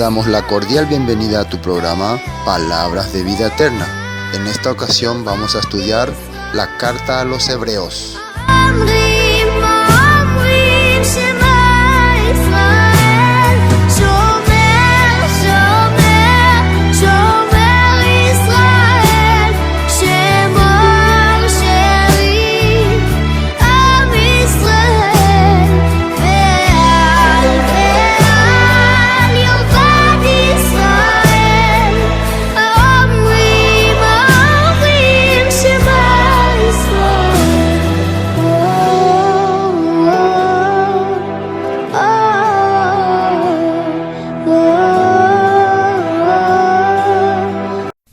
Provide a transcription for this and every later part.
damos la cordial bienvenida a tu programa Palabras de Vida Eterna. En esta ocasión vamos a estudiar la Carta a los Hebreos.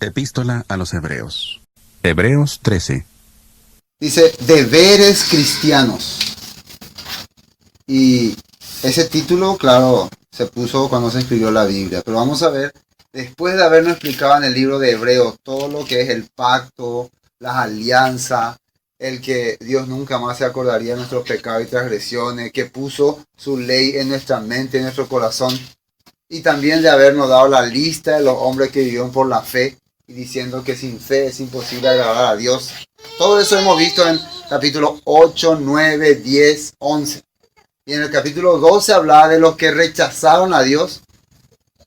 Epístola a los Hebreos. Hebreos 13. Dice, deberes cristianos. Y ese título, claro, se puso cuando se escribió la Biblia. Pero vamos a ver, después de habernos explicado en el libro de Hebreos todo lo que es el pacto, las alianzas, el que Dios nunca más se acordaría de nuestros pecados y transgresiones, que puso su ley en nuestra mente, en nuestro corazón, y también de habernos dado la lista de los hombres que vivieron por la fe, y diciendo que sin fe es imposible agradar a Dios. Todo eso hemos visto en capítulo 8, 9, 10, 11. Y en el capítulo 12 hablaba de los que rechazaron a Dios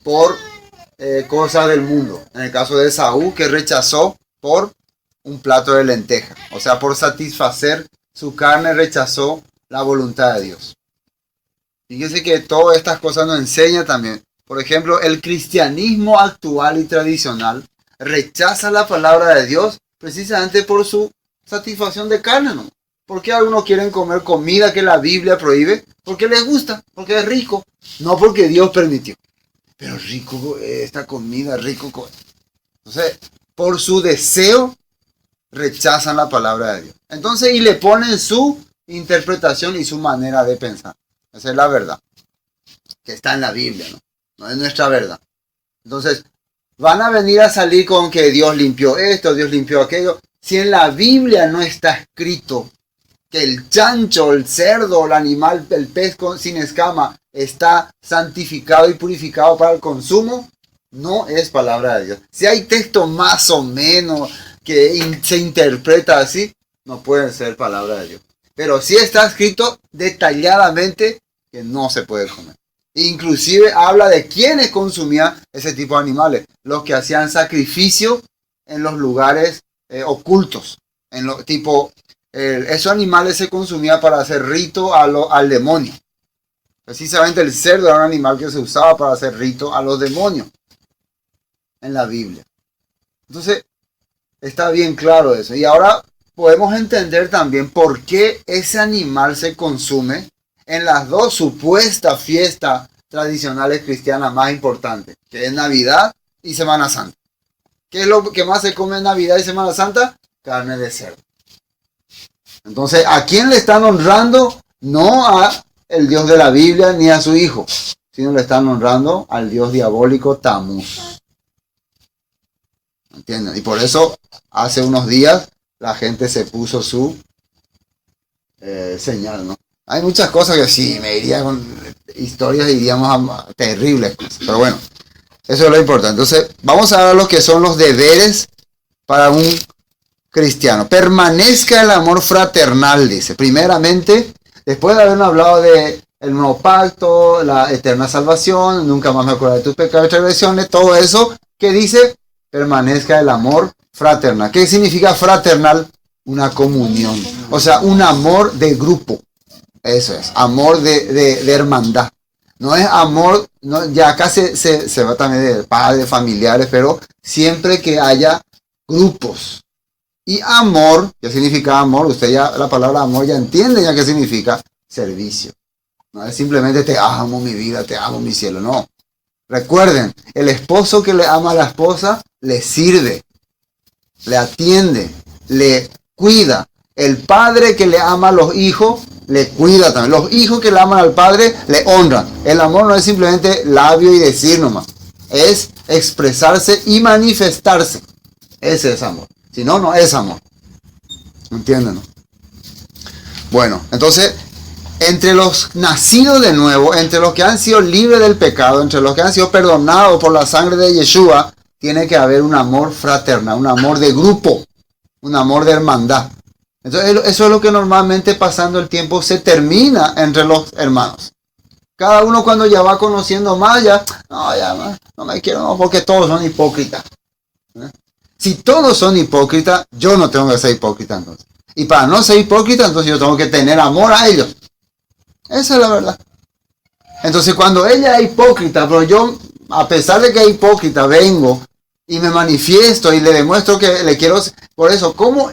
por cosas del mundo. En el caso de Esaú, que rechazó por un plato de lenteja. O sea, por satisfacer su carne rechazó la voluntad de Dios. Fíjense que todas estas cosas nos enseñan también. Por ejemplo, el cristianismo actual y tradicional rechaza la palabra de Dios precisamente por su satisfacción de carne, ¿no? ¿Por qué algunos quieren comer comida que la Biblia prohíbe? Porque les gusta, porque es rico, no porque Dios permitió. Pero rico esta comida, rico. Entonces, por su deseo, rechazan la palabra de Dios. Entonces, y le ponen su interpretación y su manera de pensar. Esa es la verdad, que está en la Biblia, ¿no? No es nuestra verdad. Entonces, van a venir a salir con que Dios limpió esto, Dios limpió aquello. Si en la Biblia no está escrito que el chancho, el cerdo, el animal, el pez sin escama está santificado y purificado para el consumo, no es palabra de Dios. Si hay texto más o menos que se interpreta así, no puede ser palabra de Dios. Pero sí está escrito detalladamente que no se puede comer. Inclusive habla de quienes consumían ese tipo de animales. Los que hacían sacrificio en los lugares ocultos. Esos animales se consumían para hacer rito al demonio. Precisamente el cerdo era un animal que se usaba para hacer rito a los demonios. En la Biblia. Entonces, está bien claro eso. Y ahora podemos entender también por qué ese animal se consume en las dos supuestas fiestas tradicionales cristianas más importantes, que es Navidad y Semana Santa. ¿Qué es lo que más se come en Navidad y Semana Santa? Carne de cerdo. Entonces, ¿a quién le están honrando? No a el Dios de la Biblia ni a su hijo, sino le están honrando al Dios diabólico Tamuz. ¿Entienden? Y por eso, hace unos días, la gente se puso su señal, ¿no? Hay muchas cosas que sí, me iría con historias, iríamos a terribles cosas. Pero bueno, eso es lo importante. Entonces, vamos a ver lo que son los deberes para un cristiano. Permanezca el amor fraternal, dice. Primeramente, después de habernos hablado de el nuevo pacto, la eterna salvación, nunca más me acuerdo de tus pecados y transgresiones, todo eso, que dice, permanezca el amor fraternal. ¿Qué significa fraternal? Una comunión. O sea, un amor de grupo. Eso es, amor de hermandad. No es amor, no, ya acá se va también de padres, familiares, pero siempre que haya grupos. Y amor, ¿qué significa amor? Usted ya, la palabra amor ya entiende ya qué significa servicio. No es simplemente te amo mi vida, te amo mi cielo, no. Recuerden, el esposo que le ama a la esposa, le sirve, le atiende, le cuida. El padre que le ama a los hijos, le cuida también. Los hijos que le aman al padre, le honran. El amor no es simplemente labio y decir nomás. Es expresarse y manifestarse. Ese es amor. Si no, no es amor. ¿Entienden? ¿No? Bueno, entonces, entre los nacidos de nuevo, entre los que han sido libres del pecado, entre los que han sido perdonados por la sangre de Yeshua, tiene que haber un amor fraternal, un amor de grupo, un amor de hermandad. Entonces eso es lo que normalmente pasando el tiempo se termina entre los hermanos. Cada uno cuando ya va conociendo más, ya no me quiero, no, porque todos son hipócritas. Si todos son hipócritas, yo no tengo que ser hipócrita entonces. Y para no ser hipócrita, entonces yo tengo que tener amor a ellos. Esa es la verdad. Entonces cuando ella es hipócrita, pero yo, a pesar de que es hipócrita, vengo y me manifiesto y le demuestro que le quiero... Por eso, ¿cómo?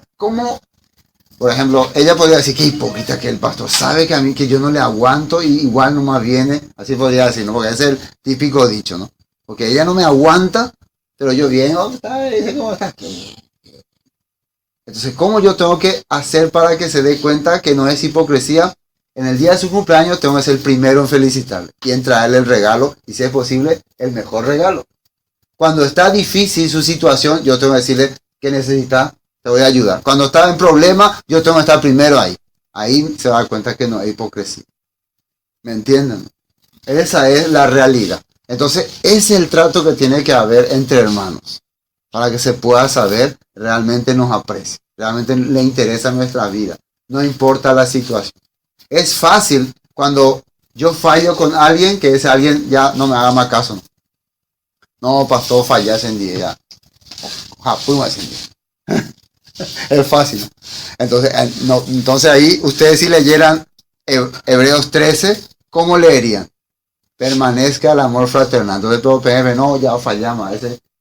Por ejemplo, ella podría decir que hipócrita, que el pastor sabe que a mí que yo no le aguanto y igual no más viene. Así podría decir, ¿no? Porque ese es el típico dicho, ¿no? Porque ella no me aguanta, pero yo vengo, dice, ¿cómo estás? Entonces, ¿cómo yo tengo que hacer para que se dé cuenta que no es hipocresía? En el día de su cumpleaños tengo que ser el primero en felicitarle y en traerle el regalo, y si es posible, el mejor regalo. Cuando está difícil su situación, yo tengo que decirle que necesita, te voy a ayudar. Cuando está en problema, yo tengo que estar primero ahí. Ahí se da cuenta que no es hipocresía. ¿Me entienden? Esa es la realidad. Entonces, ese es el trato que tiene que haber entre hermanos, para que se pueda saber realmente nos aprecia, realmente le interesa nuestra vida, no importa la situación. Es fácil cuando yo fallo con alguien, que ese alguien ya no me haga más caso. No, pastor, fallé en día. Es fácil. Entonces ahí ustedes si leyeran Hebreos 13, ¿cómo leerían? Permanezca el amor fraternal. Entonces todo PM, no, ya fallamos,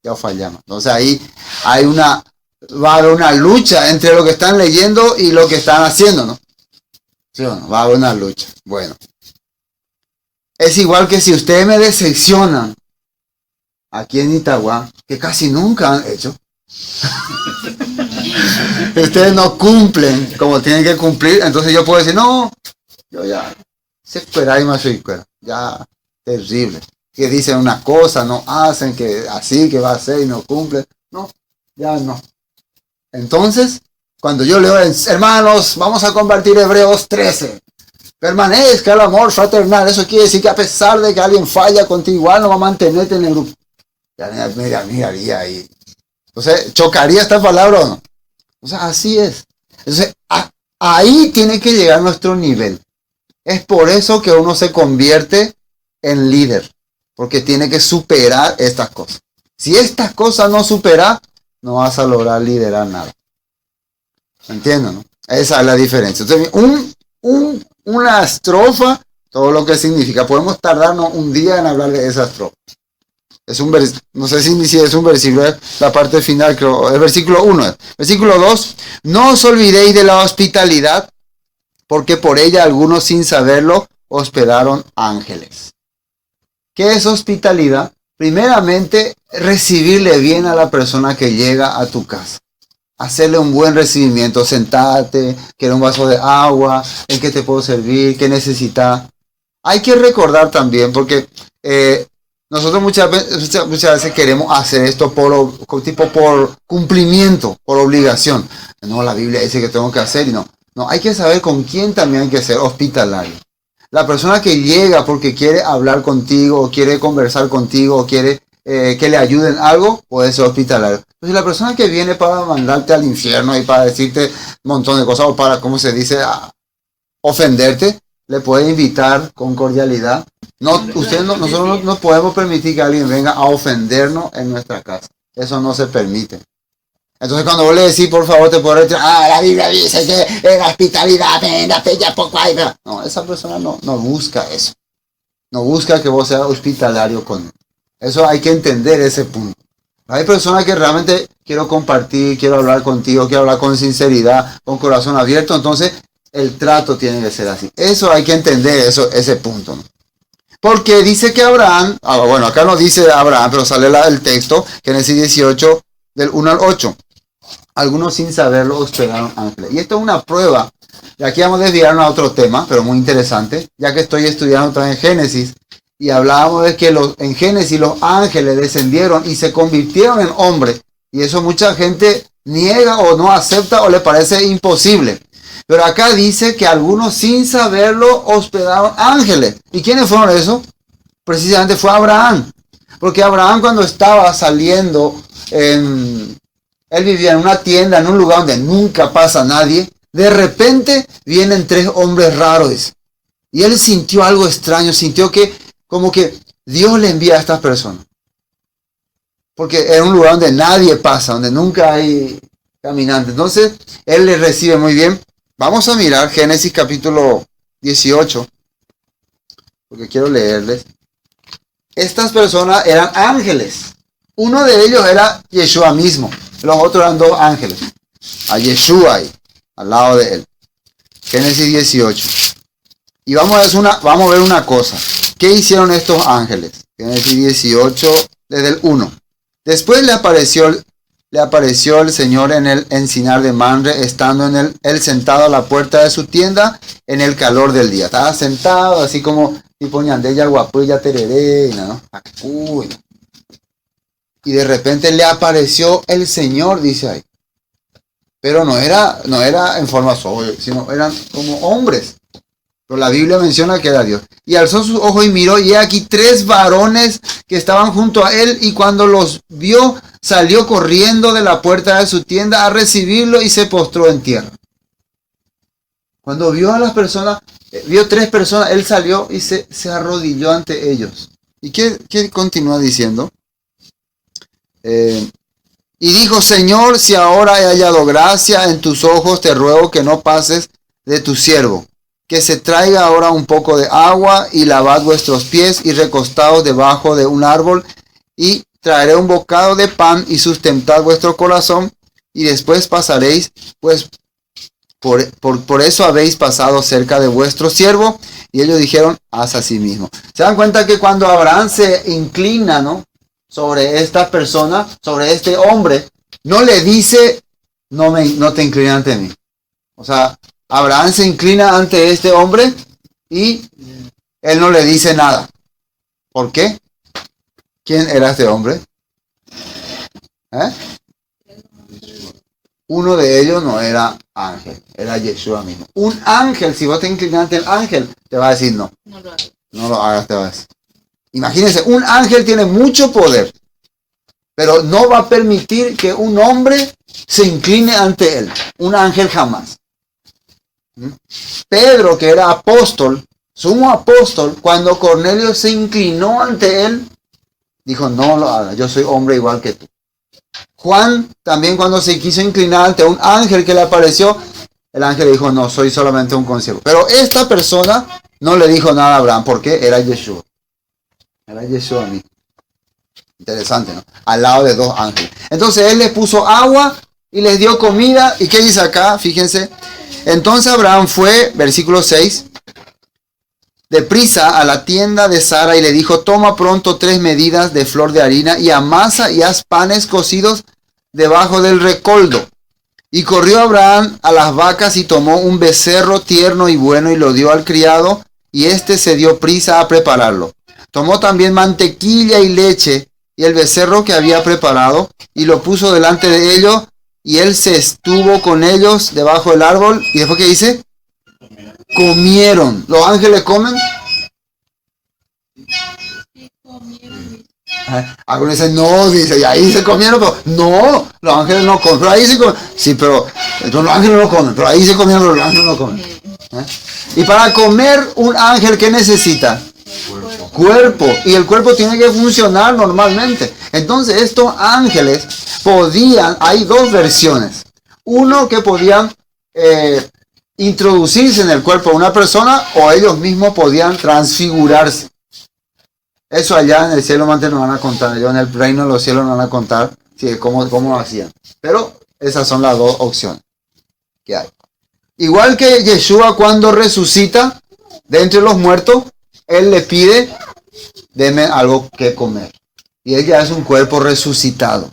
ya fallamos. Entonces ahí va a haber una lucha entre lo que están leyendo y lo que están haciendo, ¿no? ¿Sí o no? Va a haber una lucha. Bueno. Es igual que si ustedes me decepcionan aquí en Itagua, que casi nunca han hecho. Ustedes no cumplen como tienen que cumplir, entonces yo puedo decir, no, yo ya se espera y más soy cuera. Ya, terrible. Que dicen una cosa, no hacen, que así, que va a ser y no cumple. No, ya no. Entonces, cuando yo leo, hermanos, vamos a compartir Hebreos 13. Permanezca el amor fraternal. Eso quiere decir que a pesar de que alguien falla contigo, igual no va a mantenerte en el grupo. Ya miraría ahí. Entonces, ¿chocaría esta palabra o no? O sea, así es. Entonces, ahí tiene que llegar nuestro nivel. Es por eso que uno se convierte en líder. Porque tiene que superar estas cosas. Si estas cosas no superas, no vas a lograr liderar nada. ¿Entienden? ¿No? Esa es la diferencia. Entonces, una estrofa, todo lo que significa. Podemos tardarnos un día en hablar de esa estrofa. No sé si es un versículo, la parte final, creo, el versículo 1. Versículo 2. No os olvidéis de la hospitalidad, porque por ella algunos sin saberlo hospedaron ángeles. ¿Qué es hospitalidad? Primeramente, recibirle bien a la persona que llega a tu casa. Hacerle un buen recibimiento, sentarte, quiere un vaso de agua, en qué te puedo servir, qué necesitas. Hay que recordar también, porque nosotros muchas veces queremos hacer esto por cumplimiento, por obligación. No, la Biblia dice que tengo que hacer y no. No, hay que saber con quién también hay que ser hospitalario. La persona que llega porque quiere hablar contigo, o quiere conversar contigo, o quiere que le ayuden algo, puede ser hospitalario. Entonces la persona que viene para mandarte al infierno y para decirte un montón de cosas, o para, ¿cómo se dice?, ofenderte, le puede invitar con cordialidad. Nosotros no podemos permitir que alguien venga a ofendernos en nuestra casa. Eso no se permite. Entonces cuando vos le decís, por favor, te puedo decir, la Biblia dice que la hospitalidad, ya poco hay. No, esa persona no busca eso. No busca que vos seas hospitalario con él. Eso hay que entender ese punto. Hay personas que realmente quiero compartir, quiero hablar contigo, quiero hablar con sinceridad, con corazón abierto. Entonces el trato tiene que ser así. Eso hay que entender, ese punto, ¿no? Porque dice que Abraham, bueno, acá no dice Abraham, pero sale el texto, Génesis 18, del 1 al 8. Algunos sin saberlo hospedaron ángeles. Y esto es una prueba. Y aquí vamos a desviarnos a otro tema, pero muy interesante, ya que estoy estudiando también Génesis. Y hablábamos de que en Génesis los ángeles descendieron y se convirtieron en hombres. Y eso mucha gente niega o no acepta o le parece imposible. Pero acá dice que algunos sin saberlo hospedaron ángeles. ¿Y quiénes fueron esos? Precisamente fue Abraham. Porque Abraham cuando estaba saliendo, él vivía en una tienda, en un lugar donde nunca pasa nadie. De repente vienen 3 hombres raros. Y él sintió algo extraño, sintió que como que Dios le envía a estas personas. Porque es un lugar donde nadie pasa, donde nunca hay caminantes. Entonces, él les recibe muy bien. Vamos a mirar Génesis capítulo 18, porque quiero leerles. Estas personas eran ángeles. Uno de ellos era Yeshua mismo. Los otros eran 2 ángeles. A Yeshua ahí, al lado de él. Génesis 18. Y vamos a ver una cosa. ¿Qué hicieron estos ángeles? Génesis 18, desde el 1. Después le apareció el Señor en el encinar de Mamre, estando él sentado a la puerta de su tienda en el calor del día. Estaba sentado así como tipo ñandella, guapuya, tereré, ¿no? Uy. Y de repente le apareció el Señor, dice ahí. Pero no era en forma soy, sino eran como hombres. Pero la Biblia menciona que era Dios. Y alzó sus ojos y miró, y he aquí 3 varones que estaban junto a él, y cuando los vio, salió corriendo de la puerta de su tienda a recibirlo y se postró en tierra. Cuando vio a las personas, vio 3 personas, él salió y se arrodilló ante ellos. ¿Y qué continúa diciendo? Y dijo, Señor, si ahora he hallado gracia en tus ojos, te ruego que no pases de tu siervo. Que se traiga ahora un poco de agua y lavad vuestros pies y recostaos debajo de un árbol y traeré un bocado de pan y sustentad vuestro corazón y después pasaréis, pues por eso habéis pasado cerca de vuestro siervo. Y ellos dijeron, haz así mismo. Se dan cuenta que cuando Abraham se inclina, ¿no?, sobre esta persona, sobre este hombre, no le dice, no te inclines ante mí. O sea, Abraham se inclina ante este hombre y él no le dice nada. ¿Por qué? ¿Quién era este hombre? Uno de ellos no era ángel, era Yeshua mismo. Un ángel, si vos te inclinas ante el ángel, te va a decir no. No lo hagas, te va a decir. Imagínense, un ángel tiene mucho poder, pero no va a permitir que un hombre se incline ante él. Un ángel jamás. Pedro, que era apóstol, sumo apóstol, cuando Cornelio se inclinó ante él, dijo, no lo hagas, yo soy hombre igual que tú. Juan también, cuando se quiso inclinar ante un ángel que le apareció, el ángel dijo, no, soy solamente un consiervo. Pero esta persona no le dijo nada a Abraham, porque era Yeshua. Era Yeshua mismo. Interesante, ¿no? Al lado de 2 ángeles. Entonces él les puso agua y les dio comida. ¿Y qué dice acá? Fíjense. Entonces Abraham fue, versículo 6, deprisa a la tienda de Sara y le dijo, toma pronto 3 medidas de flor de harina y amasa y haz panes cocidos debajo del recoldo. Y corrió Abraham a las vacas y tomó un becerro tierno y bueno y lo dio al criado, y éste se dio prisa a prepararlo. Tomó también mantequilla y leche y el becerro que había preparado y lo puso delante de ellos, y él se estuvo con ellos debajo del árbol. ¿Y después qué dice? Comieron. ¿Los ángeles comen? Algunos dicen, no, dice, y ahí se comieron, pero no, los ángeles no comen, pero ahí se comen. Sí, pero los ángeles no comen, pero ahí se comieron, los ángeles no comen. Y para comer un ángel, ¿qué necesita? Cuerpo. Y el cuerpo tiene que funcionar normalmente. Entonces estos ángeles podían, hay 2 versiones. Uno que podían introducirse en el cuerpo de una persona, o ellos mismos podían transfigurarse. Eso allá en el cielo antes nos van a contar, yo en el reino de los cielos nos van a contar sí, cómo hacían. Pero esas son las 2 opciones que hay. Igual que Yeshua cuando resucita de entre los muertos, él le pide, deme algo que comer. Y él ya es un cuerpo resucitado.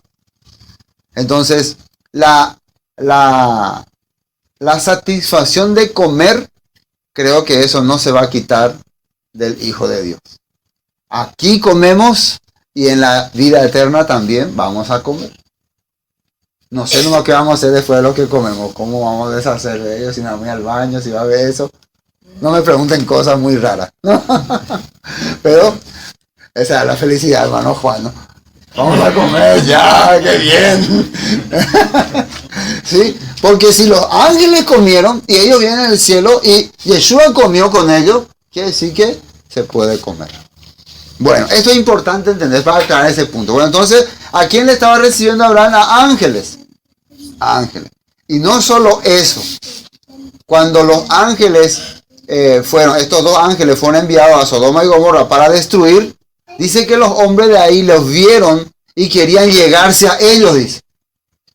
Entonces, la satisfacción de comer, creo que eso no se va a quitar del Hijo de Dios. Aquí comemos y en la vida eterna también vamos a comer. No sé nomás qué vamos a hacer después de lo que comemos. ¿Cómo vamos a deshacer de ellos? Si nos vamos al baño, si va a ver eso. No me pregunten cosas muy raras. Pero esa es la felicidad, hermano Juan, ¿no? Vamos a comer ya, qué bien. ¿Sí? Porque si los ángeles comieron y ellos vienen del cielo y Yeshua comió con ellos, quiere decir que se puede comer. Bueno, esto es importante entender para aclarar ese punto. Bueno, entonces, ¿a quién le estaba recibiendo Abraham? A ángeles. Ángeles. Y no solo eso. Cuando los ángeles estos dos ángeles fueron enviados a Sodoma y Gomorra para destruir, dice que los hombres de ahí los vieron y querían llegarse a ellos, dice.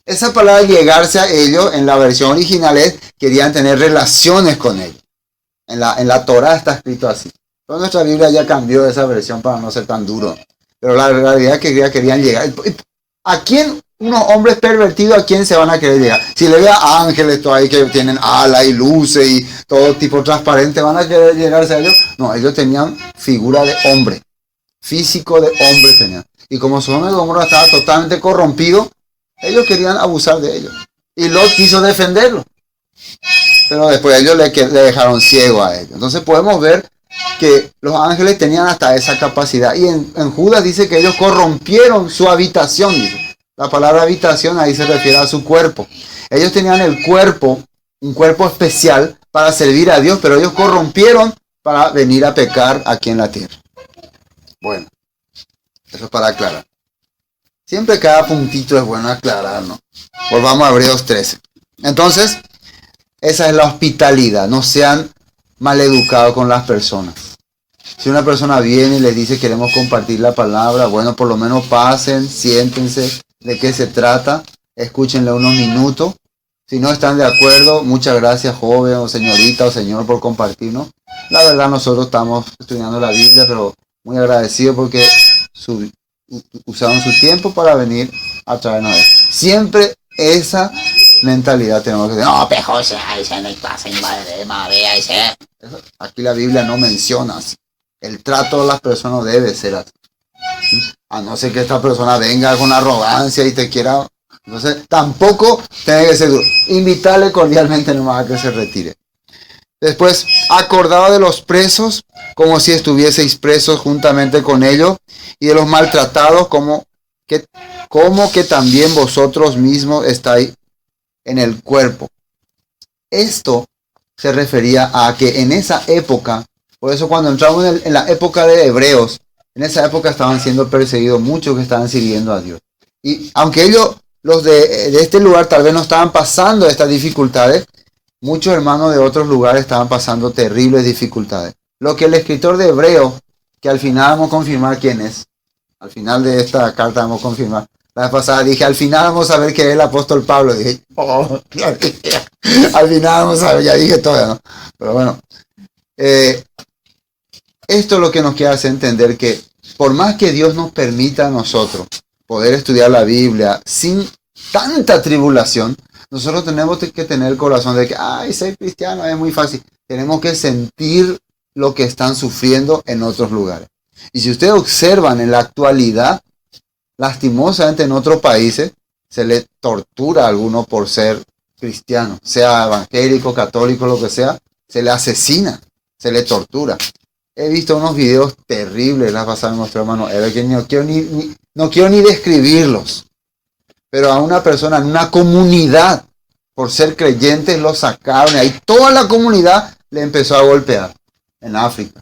Esa palabra llegarse a ellos en la versión original es querían tener relaciones con ellos. En la Torah está escrito así. Pero nuestra Biblia ya cambió esa versión para no ser tan duro. Pero la realidad es que querían llegar. ¿A quién unos hombres pervertidos, a quién se van a querer llegar? Si le ve a ángeles todo ahí que tienen alas y luces y todo tipo transparente, ¿van a querer llegarse a ellos? No, ellos tenían figura de hombre. Físico de hombre tenían. Y como Sodoma y Gomorra estaba totalmente corrompido, ellos querían abusar de ellos. Y Lot quiso defenderlo. Pero después ellos le dejaron ciego a ellos. Entonces podemos ver que los ángeles tenían hasta esa capacidad. Y en Judas dice que ellos corrompieron su habitación. Dice. La palabra habitación ahí se refiere a su cuerpo. Ellos tenían el cuerpo, un cuerpo especial para servir a Dios, pero ellos corrompieron para venir a pecar aquí en la tierra. Bueno, eso es para aclarar. Siempre cada puntito es bueno aclarar, ¿no? Volvamos a Hebreos 13. Entonces, esa es la hospitalidad. No sean maleducados con las personas. Si una persona viene y les dice queremos compartir la palabra, bueno, por lo menos pasen, siéntense, de qué se trata, escúchenle unos minutos. Si no están de acuerdo, muchas gracias joven o señorita o señor por compartirnos. La verdad nosotros estamos estudiando la Biblia, pero muy agradecidos porque usaron su tiempo para venir a traernos esto. Siempre esa mentalidad tenemos que decir, no, pejosa, aquí la Biblia no menciona así. El trato de las personas debe ser así. A no ser que esta persona venga con arrogancia y te quiera. Entonces, tampoco tiene que ser duro. Invitarle cordialmente nomás a que se retire. Después, acordado de los presos, como si estuvieseis presos juntamente con ellos, y de los maltratados, como que también vosotros mismos estáis en el cuerpo. Esto se refería a que en esa época, por eso cuando entramos en la época de Hebreos, en esa época estaban siendo perseguidos muchos que estaban sirviendo a Dios. Y aunque ellos, los de este lugar, tal vez no estaban pasando estas dificultades, muchos hermanos de otros lugares estaban pasando terribles dificultades. Lo que el escritor de Hebreos, que al final vamos a confirmar quién es, al final de esta carta vamos a confirmar. La vez pasada dije, al final vamos a ver que es el apóstol Pablo. Dije, oh, claro que al final vamos a ver, ya dije todo, ¿no? Pero bueno, esto es lo que nos quiere hacer entender que por más que Dios nos permita a nosotros poder estudiar la Biblia sin tanta tribulación, nosotros tenemos que tener el corazón de que, ay, ser cristiano es muy fácil. Tenemos que sentir lo que están sufriendo en otros lugares. Y si ustedes observan en la actualidad, lastimosamente en otros países se le tortura a alguno por ser cristiano, sea evangélico, católico, lo que sea, se le asesina, se le tortura. He visto unos videos terribles, las pasaron nuestro hermano Ever, que no quiero ni describirlos. Pero a una persona en una comunidad, por ser creyentes, lo sacaron y ahí toda la comunidad le empezó a golpear en África.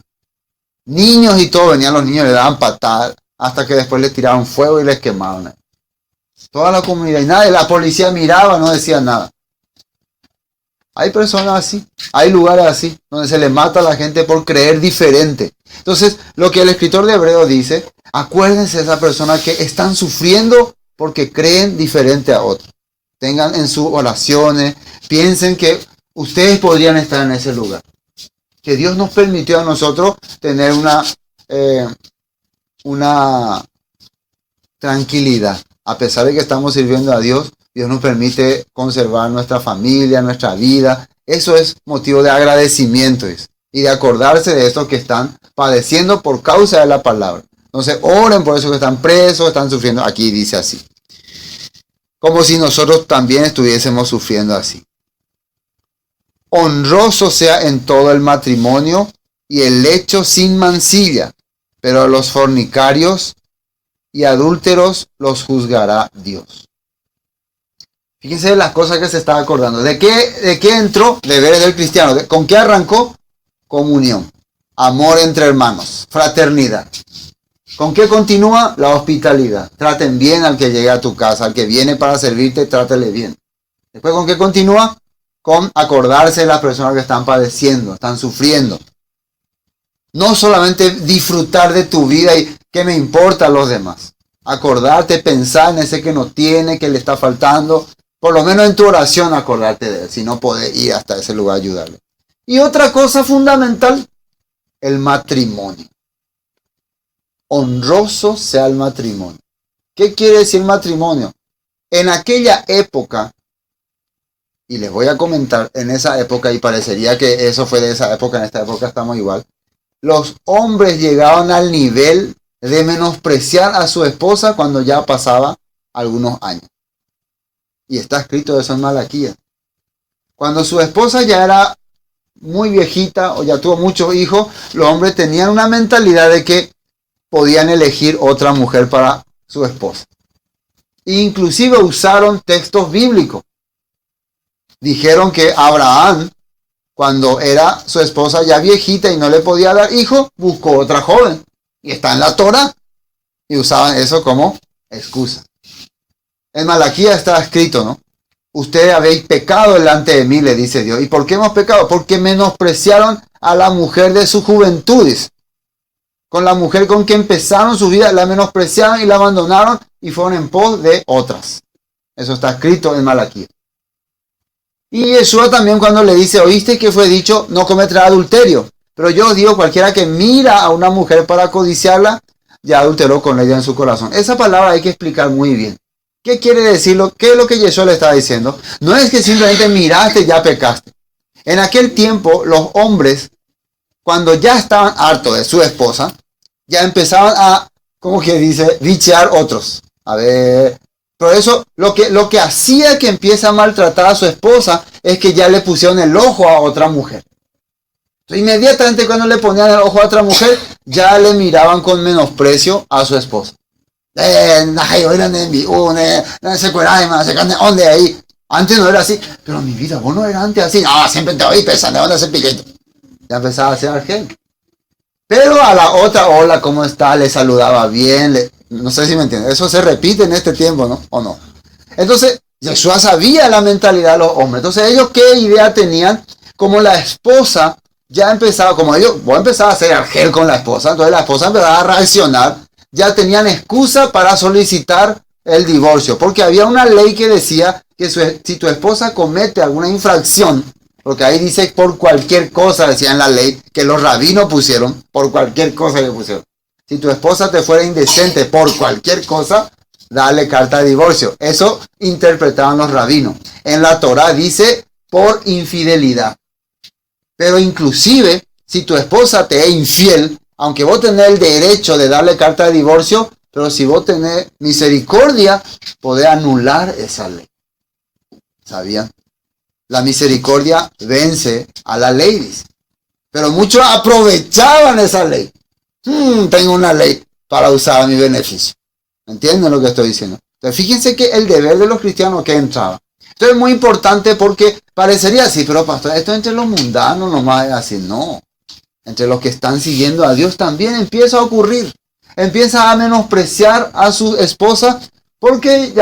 Niños y todo, venían los niños, le daban patadas, hasta que después les tiraron fuego y les quemaron. Toda la comunidad y nadie, la policía miraba, no decía nada. Hay personas así, hay lugares así, donde se le mata a la gente por creer diferente. Entonces, lo que el escritor de Hebreos dice, acuérdense de esa persona que están sufriendo porque creen diferente a otros. Tengan en sus oraciones, piensen que ustedes podrían estar en ese lugar. Que Dios nos permitió a nosotros tener una tranquilidad. A pesar de que estamos sirviendo a Dios, Dios nos permite conservar nuestra familia, nuestra vida. Eso es motivo de agradecimiento y de acordarse de estos que están padeciendo por causa de la palabra. Entonces, oren por esos que están presos, están sufriendo. Aquí dice así. como si nosotros también estuviésemos sufriendo así. Honroso sea en todo el matrimonio y el lecho sin mancilla, pero a los fornicarios y adúlteros los juzgará Dios. Fíjense las cosas que se está acordando. ¿De qué entró? Deberes del cristiano. ¿Con qué arrancó? Comunión, amor entre hermanos, fraternidad. ¿Con qué continúa? La hospitalidad. Traten bien al que llegue a tu casa, al que viene para servirte, trátele bien. Después, ¿con qué continúa? Con acordarse de las personas que están padeciendo, están sufriendo. No solamente disfrutar de tu vida y qué me importa a los demás. Acordarte, pensar en ese que no tiene, que le está faltando. Por lo menos en tu oración acordarte de él, si no podés ir hasta ese lugar a ayudarle. Y otra cosa fundamental, el matrimonio. Honroso sea el matrimonio. ¿Qué quiere decir matrimonio? En aquella época, y les voy a comentar, en esa época, y parecería que eso fue de esa época, en esta época estamos igual, los hombres llegaban al nivel de menospreciar a su esposa cuando ya pasaba algunos años. Y está escrito eso en Malaquías. Cuando su esposa ya era muy viejita o ya tuvo muchos hijos, los hombres tenían una mentalidad de que podían elegir otra mujer para su esposa. Inclusive usaron textos bíblicos. Dijeron que Abraham, cuando era su esposa ya viejita y no le podía dar hijo, buscó otra joven. Y está en la Torá. Y usaban eso como excusa. En Malaquías está escrito, ¿no? Ustedes habéis pecado delante de mí, le dice Dios. ¿Y por qué hemos pecado? Porque menospreciaron a la mujer de sus juventudes. Con la mujer con que empezaron su vida, la menospreciaron y la abandonaron y fueron en pos de otras. Eso está escrito en Malaquías. Y Yeshua también cuando le dice, oíste que fue dicho, no cometerá adulterio. Pero yo os digo, cualquiera que mira a una mujer para codiciarla, ya adulteró con ella en su corazón. Esa palabra hay que explicar muy bien. ¿Qué quiere decirlo? ¿Qué es lo que Yeshua le estaba diciendo? No es que simplemente miraste y ya pecaste. En aquel tiempo, los hombres, cuando ya estaban hartos de su esposa, ya empezaban a, como que dice, bichear otros. A ver, por eso lo que hacía que empiece a maltratar a su esposa es que ya le pusieron el ojo a otra mujer. Entonces, inmediatamente cuando le ponían el ojo a otra mujer, ya le miraban con menosprecio a su esposa. Antes no era así, pero mi vida, vos no eras antes así. No, siempre te oí pensando, ¿dónde ese piquito? Ya empezaba a ser argel. Pero a la otra, hola, ¿cómo está? Le saludaba bien, no sé si me entienden. Eso se repite en este tiempo, ¿no? ¿O no? Entonces, Yeshua sabía la mentalidad de los hombres. Entonces, ellos qué idea tenían, como la esposa ya empezaba, como ellos, vos empezabas a hacer argel con la esposa, entonces la esposa empezaba a reaccionar. Ya tenían excusa para solicitar el divorcio, porque había una ley que decía que si tu esposa comete alguna infracción, porque ahí dice por cualquier cosa, decía en la ley, que los rabinos pusieron, por cualquier cosa que pusieron. Si tu esposa te fuera indecente por cualquier cosa, dale carta de divorcio. Eso interpretaban los rabinos. En la Torá dice por infidelidad. Pero inclusive, si tu esposa te es infiel, aunque vos tenés el derecho de darle carta de divorcio, pero si vos tenés misericordia, podés anular esa ley. ¿Sabían? La misericordia vence a la ley, dice. Pero muchos aprovechaban esa ley. Tengo una ley para usar a mi beneficio. ¿Entienden lo que estoy diciendo? Entonces, fíjense que el deber de los cristianos que entraba. Esto es muy importante porque parecería así, pero pastor, esto entre los mundanos nomás es así. No. Entre los que están siguiendo a Dios también empieza a ocurrir. Empieza a menospreciar a su esposa porque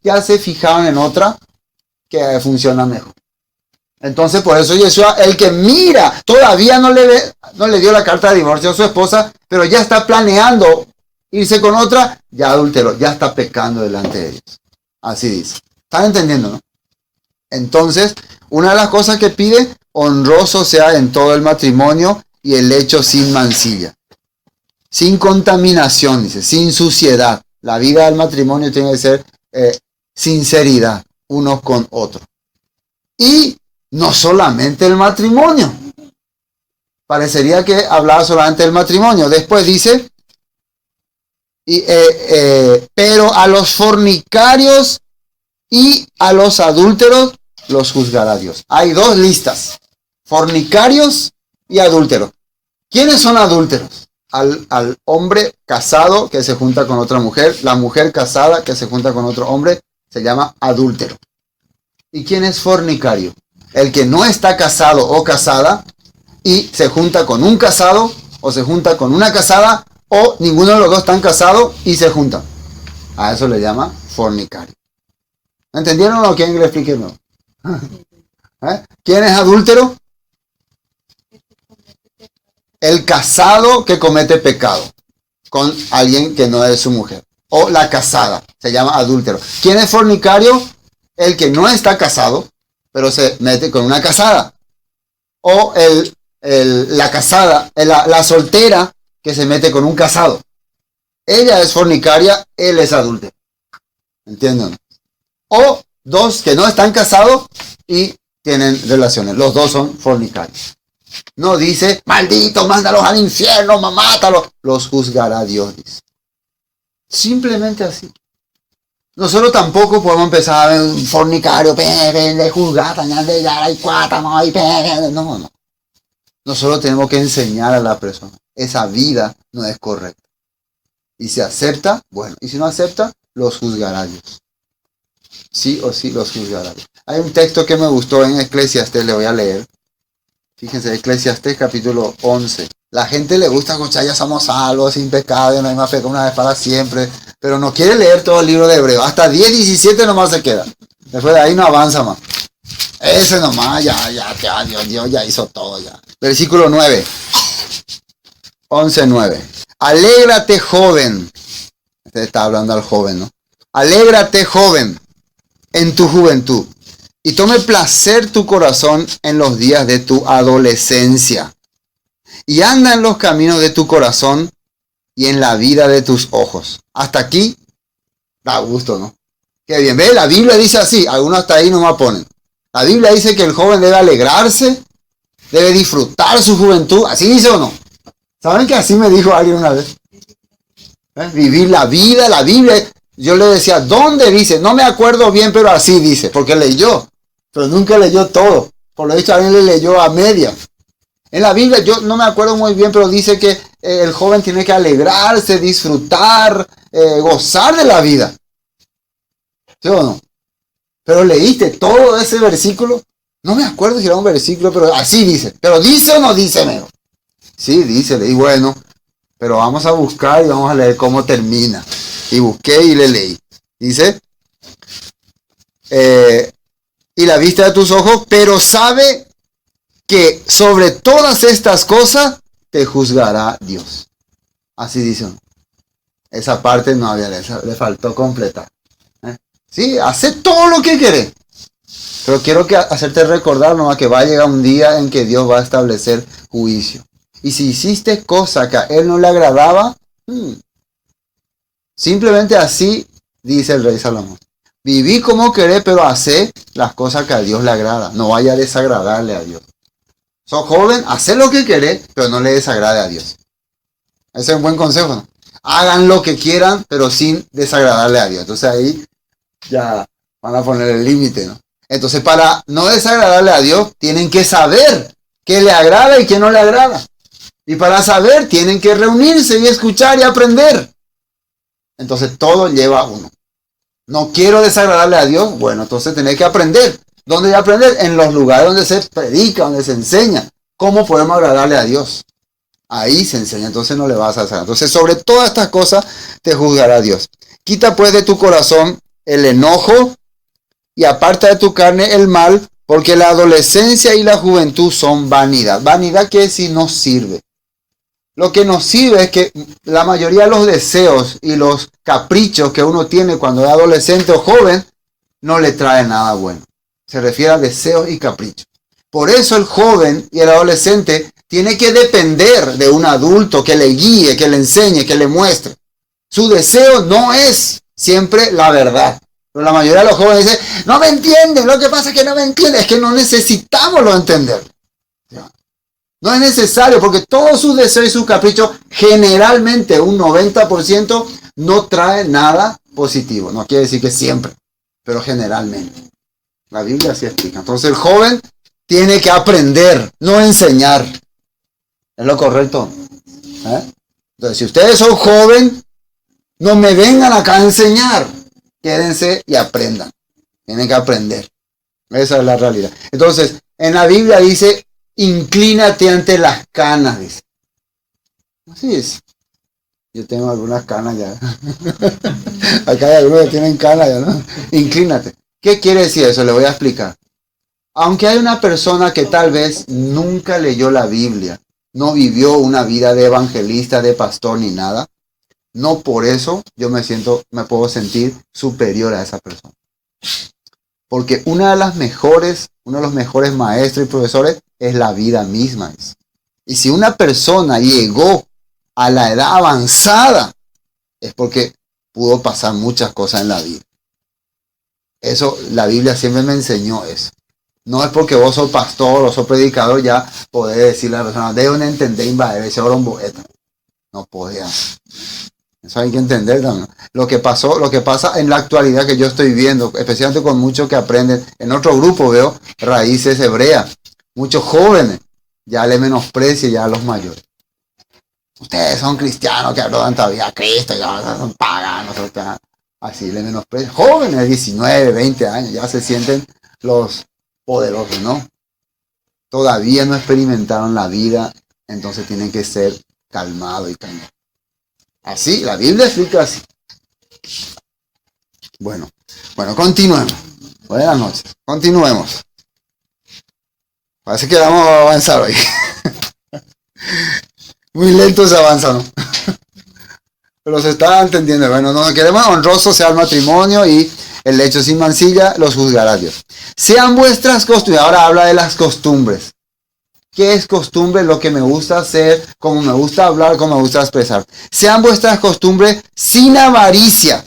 ya se fijaban en otra que funciona mejor. Entonces por eso Yeshua, el que mira, todavía no le dio la carta de divorcio a su esposa, pero ya está planeando irse con otra, ya adulteró, ya está pecando delante de Dios. Así dice. ¿Están entendiendo, no? Entonces, una de las cosas que pide, honroso sea en todo el matrimonio y el lecho sin mancilla. Sin contaminación, dice, sin suciedad. La vida del matrimonio tiene que ser sinceridad unos con otros. Y no solamente el matrimonio. Parecería que hablaba solamente del matrimonio. Después dice, Pero a los fornicarios y a los adúlteros los juzgará Dios. Hay dos listas: fornicarios y adúlteros. ¿Quiénes son adúlteros? Al hombre casado que se junta con otra mujer, la mujer casada que se junta con otro hombre, se llama adúltero. ¿Y quién es fornicario? El que no está casado o casada y se junta con un casado o se junta con una casada, o ninguno de los dos están casados y se juntan. A eso le llama fornicario. ¿Entendieron lo que quieren que le explique? No. ¿Quién es adúltero? El casado que comete pecado con alguien que no es su mujer. O la casada, se llama adúltero. ¿Quién es fornicario? El que no está casado, pero se mete con una casada. O la casada, la soltera que se mete con un casado. Ella es fornicaria, él es adúltero. ¿Entienden? O dos que no están casados y tienen relaciones. Los dos son fornicarios. No dice, maldito, mándalos al infierno, mátalos. Los juzgará Dios, dice. Simplemente así. Nosotros tampoco podemos empezar a ver un fornicario, de juzgar, no. Nosotros tenemos que enseñar a la persona. Esa vida no es correcta. Y si acepta, bueno. Y si no acepta, los juzgará Dios. Sí o sí los juzgará Dios. Hay un texto que me gustó en Eclesiastés, le voy a leer. Fíjense, Eclesiastés capítulo 11. La gente le gusta escuchar, ya somos salvos, sin pecado, no hay más pecado, una vez para siempre. Pero no quiere leer todo el libro de Hebreos. Hasta 10:17 nomás se queda. Después de ahí no avanza más. Ese nomás, Dios ya hizo todo ya. Versículo 9. 11:9. Alégrate, joven. Este está hablando al joven, ¿no? Alégrate, joven, en tu juventud. Y tome placer tu corazón en los días de tu adolescencia. Y anda en los caminos de tu corazón y en la vida de tus ojos. Hasta aquí, da gusto, ¿no? Qué bien. ¿Ve? La Biblia dice así. Algunos hasta ahí nomás ponen. La Biblia dice que el joven debe alegrarse, debe disfrutar su juventud. ¿Así dice o no? ¿Saben que así me dijo alguien una vez? Vivir la vida, la Biblia. Yo le decía, ¿dónde dice? No me acuerdo bien, pero así dice. Porque leyó. Pero nunca leyó todo. Por lo dicho, alguien le leyó a media. En la Biblia, yo no me acuerdo muy bien, pero dice que el joven tiene que alegrarse, disfrutar, gozar de la vida. ¿Sí o no? Pero leíste todo ese versículo. No me acuerdo si era un versículo, pero así dice. Pero dice o no dice, mero. Sí, dice. Y bueno, pero vamos a buscar y vamos a leer cómo termina. Y busqué y le leí. Dice, y la vista de tus ojos, pero sabe que sobre todas estas cosas te juzgará Dios. Así dice. Esa parte no había, le faltó completar. Sí, hace todo lo que querés. Pero quiero hacerte recordar nomás que va a llegar un día en que Dios va a establecer juicio. Y si hiciste cosas que a Él no le agradaba, simplemente así dice el rey Salomón. Viví como querés, pero hacé las cosas que a Dios le agrada. No vaya a desagradarle a Dios. Sos joven, hacé lo que querés, pero no le desagrade a Dios. Ese es un buen consejo, ¿no? Hagan lo que quieran, pero sin desagradarle a Dios. Entonces ahí ya van a poner el límite, ¿no? Entonces para no desagradarle a Dios, tienen que saber qué le agrada y qué no le agrada. Y para saber, tienen que reunirse y escuchar y aprender. Entonces todo lleva a uno. No quiero desagradarle a Dios. Bueno, entonces tenés que aprender. ¿Dónde voy a aprender? En los lugares donde se predica, donde se enseña. ¿Cómo podemos agradarle a Dios? Ahí se enseña. Entonces no le vas a desagradar. Entonces sobre todas estas cosas te juzgará Dios. Quita pues de tu corazón el enojo y aparta de tu carne el mal, porque la adolescencia y la juventud son vanidad. Vanidad que si no sirve. Lo que nos sirve es que la mayoría de los deseos y los caprichos que uno tiene cuando es adolescente o joven no le trae nada bueno. Se refiere a deseos y caprichos. Por eso el joven y el adolescente tiene que depender de un adulto que le guíe, que le enseñe, que le muestre. Su deseo no es siempre la verdad. Pero la mayoría de los jóvenes dicen, no me entienden, lo que pasa es que no me entienden, es que no necesitamos lo entender. No es necesario, porque todos sus deseos y sus caprichos, generalmente un 90%, no trae nada positivo. No quiere decir que siempre, pero generalmente. La Biblia así explica. Entonces el joven tiene que aprender, no enseñar. ¿Es lo correcto? Entonces, si ustedes son joven, no me vengan acá a enseñar. Quédense y aprendan. Tienen que aprender. Esa es la realidad. Entonces, en la Biblia dice, inclínate ante las canas, dice. Así es. Yo tengo algunas canas ya. Acá hay algunos que tienen canas ya, ¿no? Inclínate. ¿Qué quiere decir eso? Le voy a explicar. Aunque hay una persona que tal vez nunca leyó la Biblia, no vivió una vida de evangelista, de pastor ni nada, no por eso yo me puedo sentir superior a esa persona. Porque uno de los mejores maestros y profesores es la vida misma. Y si una persona llegó a la edad avanzada, es porque pudo pasar muchas cosas en la vida. Eso, la Biblia siempre me enseñó eso. No es porque vos sos pastor o sos predicador ya podés decirle a la persona, deben entender invadir ese oro en boeta. No podía. Eso hay que entender también. Lo que pasa en la actualidad que yo estoy viendo, especialmente con muchos que aprenden, en otro grupo veo raíces hebreas, muchos jóvenes ya le menosprecian ya a los mayores. Ustedes son cristianos que adoran todavía a Cristo, ya son paganos, así le menosprecian. Jóvenes de 19, 20 años ya se sienten los poderosos, ¿no? Todavía no experimentaron la vida, entonces tienen que ser calmados y calmados. Así, la Biblia explica así. Bueno, continuemos. Buenas noches. Continuemos. Parece que vamos a avanzar hoy. Muy lento se avanza, ¿no? Pero se está entendiendo. Bueno, no queremos honroso sea el matrimonio y el lecho sin mancilla los juzgará Dios. Sean vuestras costumbres. Ahora habla de las costumbres. ¿Qué es costumbre? Lo que me gusta hacer, como me gusta hablar, como me gusta expresar. Sean vuestras costumbres sin avaricia.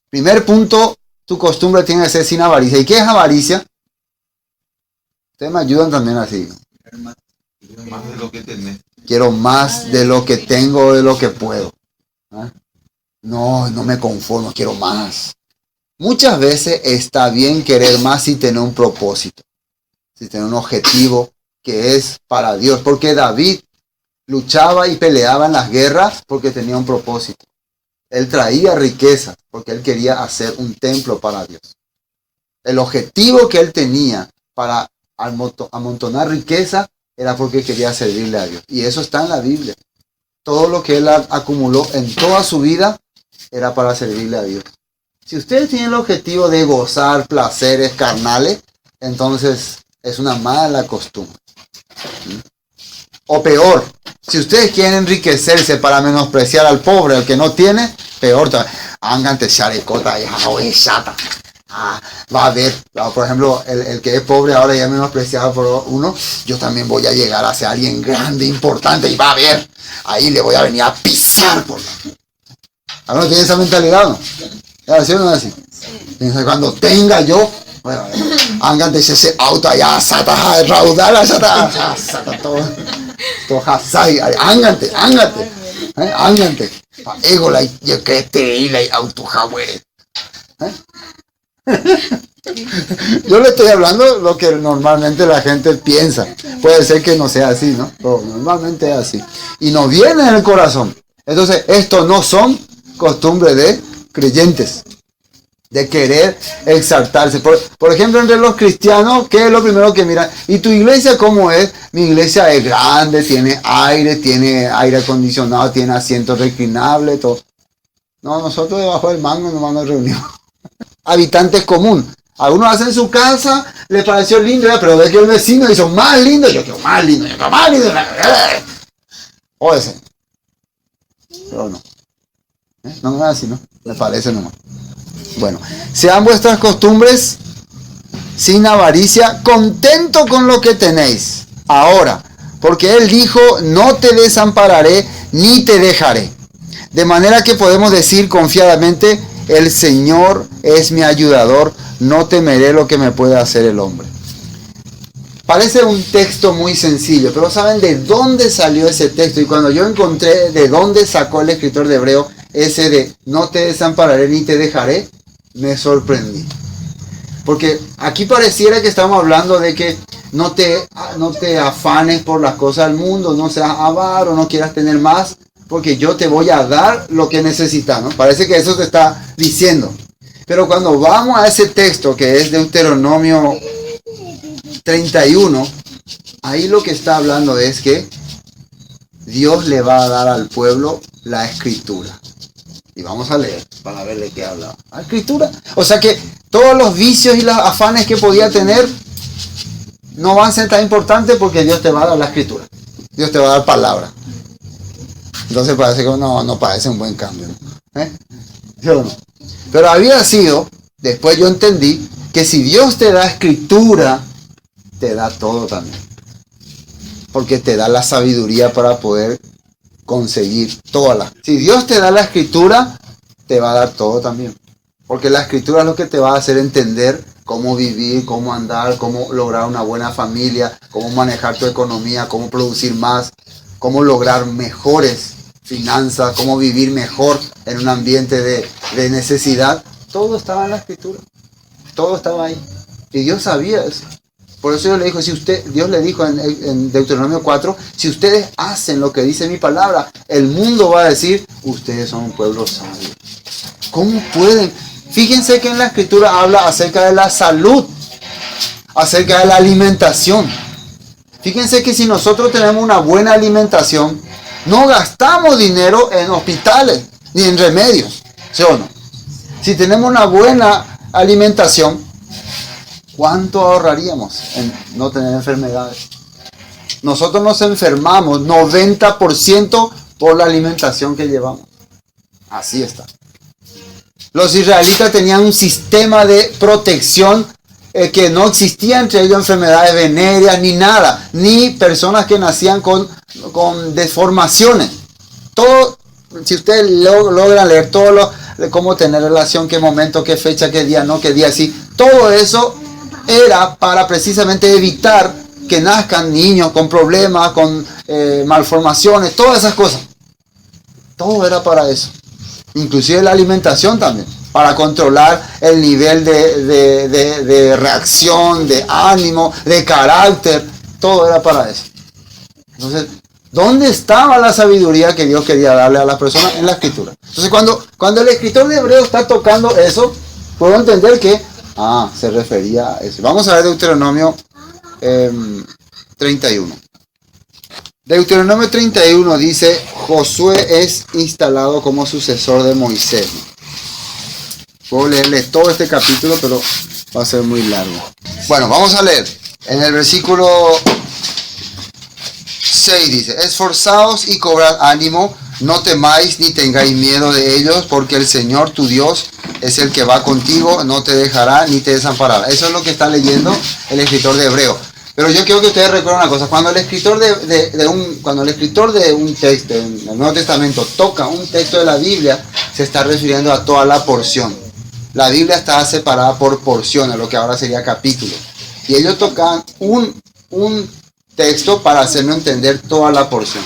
Primer punto, tu costumbre tiene que ser sin avaricia. ¿Y qué es avaricia? Ustedes me ayudan también así. Más de lo que tenés. Quiero más de lo que tengo, de lo que puedo. No me conformo, quiero más. Muchas veces está bien querer más si tener un propósito, si tener un objetivo que es para Dios. Porque David luchaba y peleaba en las guerras porque tenía un propósito. Él traía riqueza porque él quería hacer un templo para Dios. El objetivo que él tenía para amontonar riqueza era porque quería servirle a Dios. Y eso está en la Biblia. Todo lo que él acumuló en toda su vida era para servirle a Dios. Si ustedes tienen el objetivo de gozar placeres carnales, entonces es una mala costumbre. O peor, si ustedes quieren enriquecerse para menospreciar al pobre, al que no tiene, peor todavía. Ángante charecota y chata. Va a ver, por ejemplo, el que es pobre ahora ya menospreciado por uno, yo también voy a llegar a ser alguien grande, importante, y va a ver, ahí le voy a venir a pisar por la... ¿Alguno tiene esa mentalidad, no? ¿Es así o no es así? Sí. Cuando tenga yo, bueno, ángate ese auto allá, sata, raudal, sata, todo hasai, ángate, ego la yo que te y la auto jawé. Yo le estoy hablando lo que normalmente la gente piensa. Puede ser que no sea así, ¿no? Pero normalmente es así. Y nos viene en el corazón. Entonces, estos no son costumbres de creyentes, de querer exaltarse. Por ejemplo, entre los cristianos, ¿qué es lo primero que miran? ¿Y tu iglesia cómo es? Mi iglesia es grande, tiene aire acondicionado, tiene asientos reclinables, todo. No, nosotros debajo del mango nomás nos reunimos. Habitantes común. Algunos hacen su casa, le pareció lindo, pero ve que el vecino hizo más lindo, yo quiero más lindo, o ese. Pero no. No es así, ¿no? Me parece nomás. Bueno, sean vuestras costumbres sin avaricia, contento con lo que tenéis ahora, porque Él dijo, no te desampararé ni te dejaré. De manera que podemos decir confiadamente, el Señor es mi ayudador, no temeré lo que me pueda hacer el hombre. Parece un texto muy sencillo, pero ¿saben de dónde salió ese texto? Y cuando yo encontré de dónde sacó el escritor de Hebreo ese de no te desampararé ni te dejaré, me sorprendí. Porque aquí pareciera que estamos hablando de que no te afanes por las cosas del mundo, no seas avaro, no quieras tener más, porque yo te voy a dar lo que necesitas, ¿no? Parece que eso te está diciendo. Pero cuando vamos a ese texto que es Deuteronomio 31, ahí lo que está hablando es que Dios le va a dar al pueblo la escritura. Y vamos a leer para ver de qué habla. La escritura. O sea que todos los vicios y los afanes que podía tener no van a ser tan importantes porque Dios te va a dar la escritura. Dios te va a dar palabra. Entonces parece que no parece un buen cambio, ¿no? ¿Sí o no? Pero había sido, después yo entendí, que si Dios te da escritura, te da todo también. Porque te da la sabiduría para poder conseguir todas las. Si Dios te da la escritura, te va a dar todo también. Porque la escritura es lo que te va a hacer entender cómo vivir, cómo andar, cómo lograr una buena familia, cómo manejar tu economía, cómo producir más, cómo lograr mejores finanzas, cómo vivir mejor en un ambiente de necesidad. Todo estaba en la escritura. Todo estaba ahí. Y Dios sabía eso. Por eso Dios le dijo, Dios le dijo en Deuteronomio 4, si ustedes hacen lo que dice mi palabra, el mundo va a decir, ustedes son un pueblo sabio. ¿Cómo pueden? Fíjense que en la escritura habla acerca de la salud, acerca de la alimentación. Fíjense que si nosotros tenemos una buena alimentación, no gastamos dinero en hospitales ni en remedios, ¿sí o no? Si tenemos una buena alimentación, ¿cuánto ahorraríamos en no tener enfermedades? Nosotros nos enfermamos 90% por la alimentación que llevamos. Así está. Los israelitas tenían un sistema de protección que no existía entre ellos enfermedades venéreas ni nada, ni personas que nacían con deformaciones. Todo, si ustedes logran leer todo cómo tener relación, qué momento, qué fecha, qué día, no, qué día, sí, todo eso era para precisamente evitar que nazcan niños con problemas, con malformaciones, todas esas cosas. Todo era para eso. Inclusive la alimentación también, para controlar el nivel de reacción, de ánimo, de carácter, todo era para eso. Entonces, ¿dónde estaba la sabiduría que Dios quería darle a las personas? En la escritura. Entonces, cuando el escritor de Hebreos está tocando eso, puedo entender que se refería a eso. Vamos a ver Deuteronomio 31. Deuteronomio 31 dice, Josué es instalado como sucesor de Moisés. Puedo leerles todo este capítulo, pero va a ser muy largo. Bueno, vamos a leer. En el versículo 6 dice, esforzaos y cobrad ánimo, no temáis ni tengáis miedo de ellos, porque el Señor tu Dios es el que va contigo, no te dejará ni te desamparará. Eso es lo que está leyendo el escritor de Hebreo. Pero yo quiero que ustedes recuerden una cosa, cuando el escritor de un texto en el Nuevo Testamento toca un texto de la Biblia, se está refiriendo a toda la porción. La Biblia está separada por porciones, lo que ahora sería capítulos. Y ellos tocan un texto para hacernos entender toda la porción.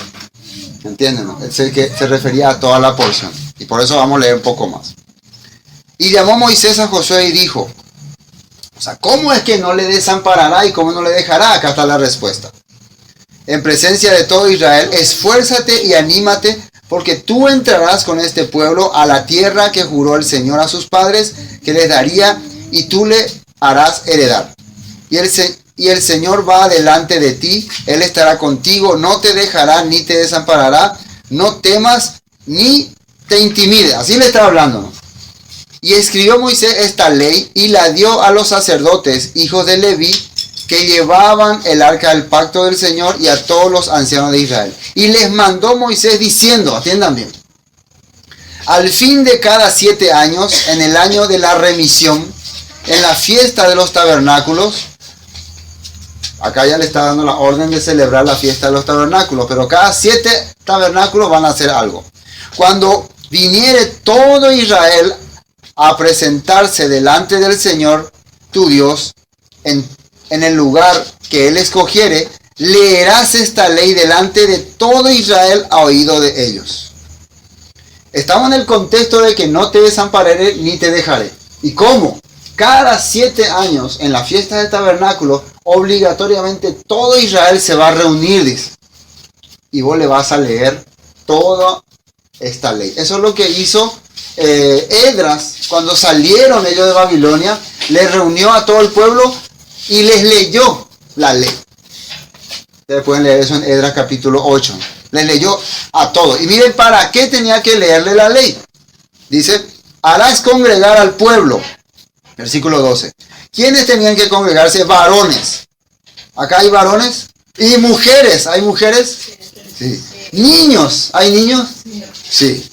¿Entienden? ¿No? Es el que se refería a toda la porción. Y por eso vamos a leer un poco más. Y llamó Moisés a Josué y dijo, o sea, ¿cómo es que no le desamparará y cómo no le dejará? Acá está la respuesta. En presencia de todo Israel, esfuérzate y anímate, porque tú entrarás con este pueblo a la tierra que juró el Señor a sus padres, que les daría, y tú le harás heredar. Y el Señor va delante de ti, Él estará contigo, no te dejará ni te desamparará, no temas ni te intimides. Así le está hablando, ¿no? Y escribió Moisés esta ley y la dio a los sacerdotes, hijos de Leví, que llevaban el arca del pacto del Señor, y a todos los ancianos de Israel. Y les mandó Moisés diciendo, atiendan bien, al fin de cada 7 años, en el año de la remisión, en la fiesta de los tabernáculos, acá ya le está dando la orden de celebrar la fiesta de los tabernáculos, pero cada 7 tabernáculos van a hacer algo. Cuando viniere todo Israel a presentarse delante del Señor tu Dios en el lugar que Él escogiere, leerás esta ley delante de todo Israel a oído de ellos. Estamos en el contexto de que no te desampararé ni te dejaré. ¿Y cómo? Cada 7 años en la fiesta del tabernáculo, obligatoriamente todo Israel se va a reunir, dice. Y vos le vas a leer toda esta ley. Eso es lo que hizo Esdras cuando salieron ellos de Babilonia. Les reunió a todo el pueblo y les leyó la ley. Ustedes pueden leer eso en Esdras capítulo 8. Les leyó a todos. Y miren para qué tenía que leerle la ley. Dice, harás congregar al pueblo. Versículo 12. ¿Quiénes tenían que congregarse? Varones. Acá hay varones. Y mujeres. ¿Hay mujeres? Sí. Niños. ¿Hay niños? Sí.